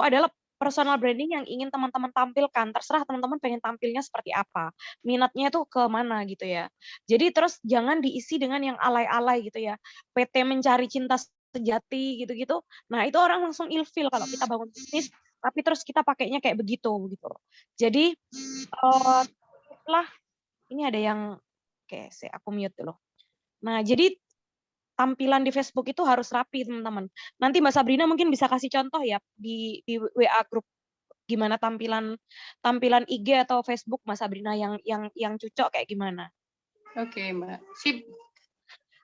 Speaker 3: adalah personal branding yang ingin teman-teman tampilkan. Terserah teman-teman pengen tampilnya seperti apa. Minatnya tuh ke mana gitu ya. Jadi terus jangan diisi dengan yang alay-alay gitu ya. PT mencari cinta sejati gitu-gitu. Nah, itu orang langsung ilfil kalau kita bangun bisnis tapi terus kita pakainya kayak begitu gitu. Jadi setelah ini ada yang oke, aku mute dulu. Nah, jadi tampilan di Facebook itu harus rapi, teman-teman. Nanti Mbak Sabrina mungkin bisa kasih contoh ya di WA grup gimana tampilan IG atau Facebook Mbak Sabrina yang cocok kayak gimana.
Speaker 2: Oke, Mbak. Sip.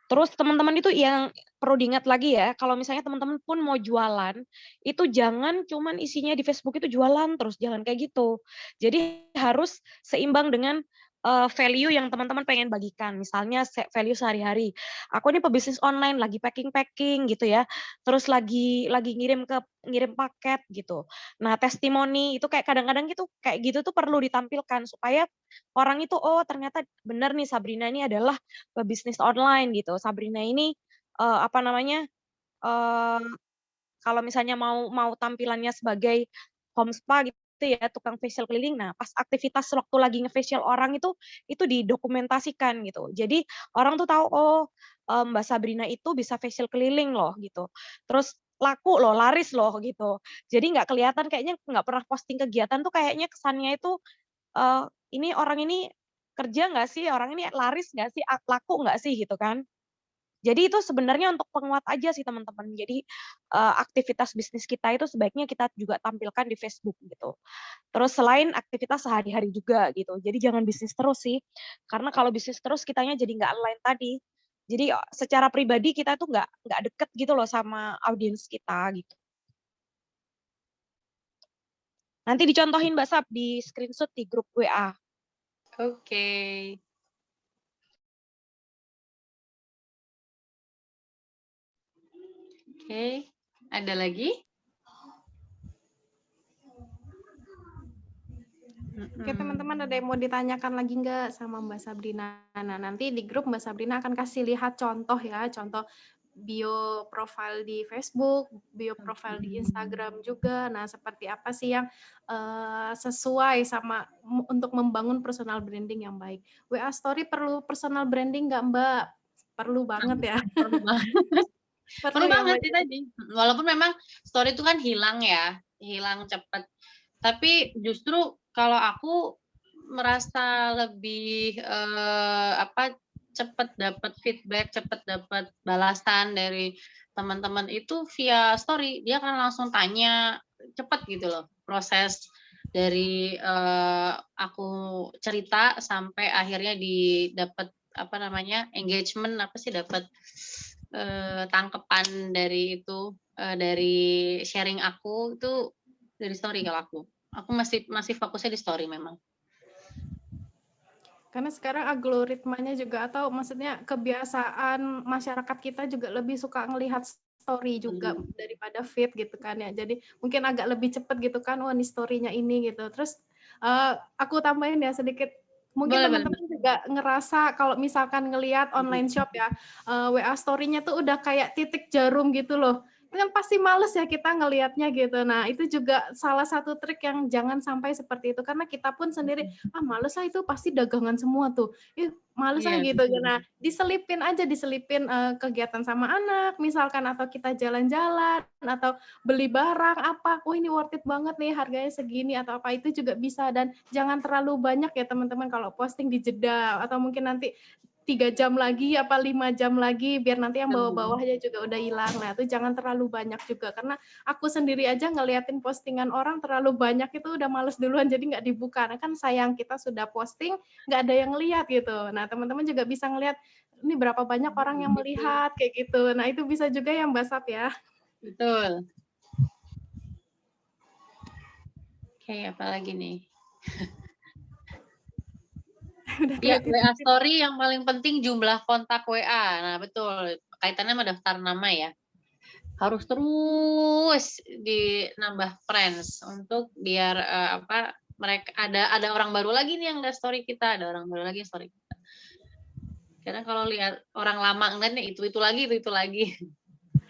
Speaker 3: Terus teman-teman itu yang perlu diingat lagi ya, kalau misalnya teman-teman pun mau jualan, itu jangan cuman isinya di Facebook itu jualan terus, jangan kayak gitu. Jadi harus seimbang dengan value yang teman-teman pengen bagikan. Misalnya value sehari-hari. Aku ini pebisnis online, lagi packing-packing gitu ya. Terus lagi ngirim paket gitu. Nah, testimoni itu kayak kadang-kadang gitu kayak gitu tuh perlu ditampilkan supaya orang itu oh ternyata benar nih Sabrina ini adalah pebisnis online gitu. Sabrina ini apa namanya kalau misalnya mau tampilannya sebagai home spa gitu ya, tukang facial keliling. Nah, pas aktivitas waktu lagi nge-facial orang itu didokumentasikan gitu. Jadi orang tuh tahu oh Mbak Sabrina itu bisa facial keliling loh gitu. Terus laku loh, laris loh gitu. Jadi nggak kelihatan kayaknya nggak pernah posting kegiatan tuh kayaknya kesannya itu ini orang ini kerja nggak sih, orang ini laris nggak sih, laku nggak sih gitu kan. Jadi itu sebenarnya untuk penguat aja sih teman-teman. Jadi aktivitas bisnis kita itu sebaiknya kita juga tampilkan di Facebook gitu. Terus selain aktivitas sehari-hari juga gitu. Jadi jangan bisnis terus sih. Karena kalau bisnis terus kitanya jadi nggak align tadi. Jadi secara pribadi kita tuh nggak deket gitu loh sama audiens kita gitu. Nanti dicontohin Mbak Sap di screenshot di grup WA.
Speaker 2: Oke. Oke, ada lagi?
Speaker 1: Oke teman-teman, ada yang mau ditanyakan lagi nggak sama Mbak Sabrina? Nah nanti di grup Mbak Sabrina akan kasih lihat contoh ya, contoh bio profile di Facebook, bio profile di Instagram juga. Nah seperti apa sih yang sesuai sama untuk membangun personal branding yang baik. WA Story perlu personal branding nggak Mbak? Perlu banget ya.
Speaker 2: Perlu banget. Perlu
Speaker 1: ya
Speaker 2: banget
Speaker 1: Mbak.
Speaker 2: sih tadi. Walaupun memang story itu kan hilang ya, hilang cepat. Tapi justru kalau aku merasa lebih cepat dapat feedback, cepat dapat balasan dari teman-teman itu via story. Dia kan langsung tanya, cepat gitu loh proses dari aku cerita sampai akhirnya didapat apa namanya engagement, apa sih, dapat tangkepan dari itu, dari sharing aku itu dari story kalau aku. Aku masih fokusnya di story memang.
Speaker 1: Karena sekarang algoritmanya juga atau maksudnya kebiasaan masyarakat kita juga lebih suka ngelihat story juga daripada feed gitu kan ya. Jadi mungkin agak lebih cepat gitu kan, wah nih story-nya ini gitu. Terus aku tambahin ya sedikit. Mungkin
Speaker 2: Boleh,
Speaker 1: teman-teman juga ngerasa kalau misalkan ngelihat online shop ya, WA story-nya tuh udah kayak titik jarum gitu loh. Itu kan pasti males ya kita ngelihatnya gitu. Nah, itu juga salah satu trik yang jangan sampai seperti itu. Karena kita pun sendiri, males lah itu pasti dagangan semua tuh. Males lah
Speaker 2: Iya,
Speaker 1: gitu. Nah, diselipin aja, diselipin kegiatan sama anak, misalkan atau kita jalan-jalan, atau beli barang apa, oh ini worth it banget nih, harganya segini, atau apa, itu juga bisa. Dan jangan terlalu banyak ya teman-teman kalau posting di jeda, atau mungkin nanti 3 jam lagi apa 5 jam lagi biar nanti yang bawah-bawahnya juga udah hilang. Nah, itu jangan terlalu banyak juga karena aku sendiri aja ngeliatin postingan orang terlalu banyak itu udah males duluan jadi nggak dibuka. Nah, kan sayang kita sudah posting nggak ada yang lihat gitu. Nah, teman-teman juga bisa ngelihat ini berapa banyak orang yang melihat kayak gitu. Nah, itu bisa juga yang Mbak Sap ya.
Speaker 2: betul. Oke, apa lagi nih? Ya, WA story yang paling penting jumlah kontak WA. Nah, betul. Kaitannya sama daftar nama ya. Harus terus nambah friends untuk biar mereka ada orang baru lagi nih yang lihat story kita, ada orang baru lagi yang story kita. Karena kalau lihat orang lama ngeliatnya itu lagi, itu lagi.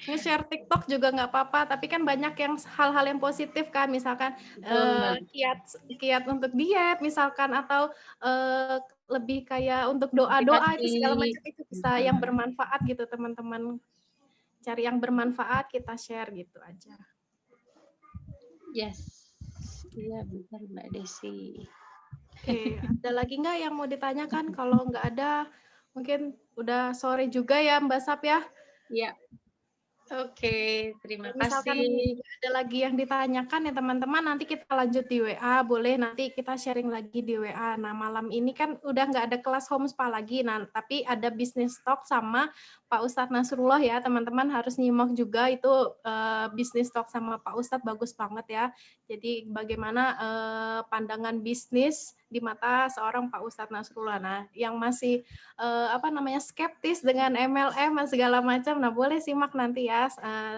Speaker 1: Nge-share TikTok juga nggak apa-apa, tapi kan banyak yang hal-hal yang positif kan, misalkan kiat untuk diet misalkan atau lebih kayak untuk doa-doa itu segala macam itu bisa yang bermanfaat gitu teman-teman. Cari yang bermanfaat kita share gitu aja.
Speaker 2: Yes. Iya benar Mbak Desi.
Speaker 1: Oke, ada lagi nggak yang mau ditanyakan? Kalau nggak ada, mungkin udah sore juga ya Mbak Sap ya.
Speaker 2: Iya. Oke, terima
Speaker 1: Misalkan
Speaker 2: kasih.
Speaker 1: ada lagi yang ditanyakan ya teman-teman, nanti kita lanjut di WA, boleh nanti kita sharing lagi di WA. Nah malam ini kan udah nggak ada kelas home spa lagi, nah tapi ada business talk sama Pak Ustadz Nasrullah ya, teman-teman harus nyimak juga itu business talk sama Pak Ustadz bagus banget ya. Jadi bagaimana pandangan bisnis di mata seorang Pak Ustadz Nasrullah. Nah yang masih skeptis dengan MLM dan segala macam, nah boleh simak nanti ya,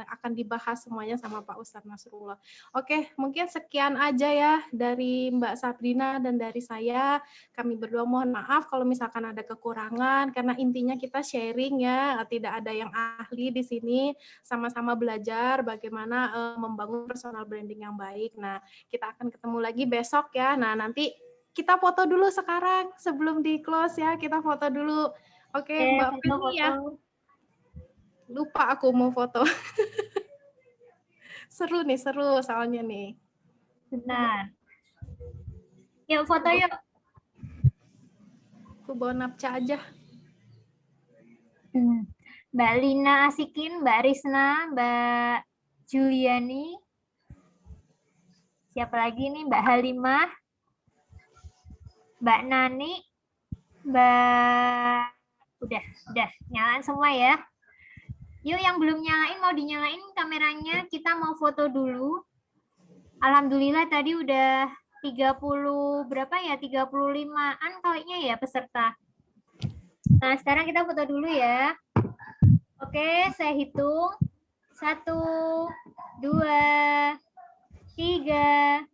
Speaker 1: akan dibahas semuanya sama Pak Ustadz Nasrullah. Oke, mungkin sekian aja ya dari Mbak Sabrina dan dari saya. Kami berdua mohon maaf kalau misalkan ada kekurangan, karena intinya kita sharing ya, tidak ada yang ahli di sini, sama-sama belajar bagaimana membangun personal branding yang baik. Nah, kita akan ketemu lagi besok ya. Nah, nanti kita foto dulu sekarang sebelum di close ya, kita foto dulu. Oke, Mbak Feni ya. Lupa aku mau foto. Seru soalnya nih.
Speaker 4: Benar. Yuk foto yuk.
Speaker 1: Aku bawa napca aja.
Speaker 4: Mbak Lina Asikin, Mbak Risna, Mbak Juliani. Siapa lagi nih? Mbak Halimah, Mbak Nani, Mbak Udah, nyalain semua ya. Yuk yang belum nyalain mau dinyalain kameranya, kita mau foto dulu. Alhamdulillah tadi udah 30 berapa ya? 35-an kayaknya ya peserta. Nah, sekarang kita foto dulu ya. Oke, saya hitung. 1, 2, 3.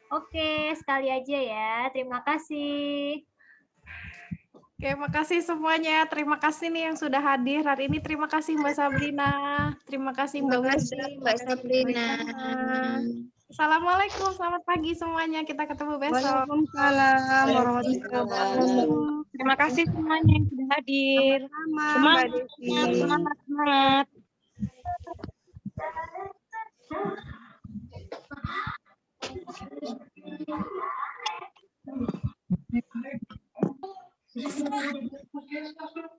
Speaker 4: Oke, sekali aja ya. Terima kasih.
Speaker 1: Oke, makasih semuanya. Terima kasih nih yang sudah hadir hari ini. Terima kasih Mbak Sabrina. Terima kasih Mbak Widi.
Speaker 5: Mbak Sabrina.
Speaker 1: Assalamualaikum, selamat pagi semuanya. Kita ketemu besok.
Speaker 3: Waalaikumsalam warahmatullahi wabarakatuh. Terima kasih semuanya yang sudah hadir.
Speaker 5: Sama Mbak Desi.
Speaker 3: Semangat.
Speaker 5: Thank you.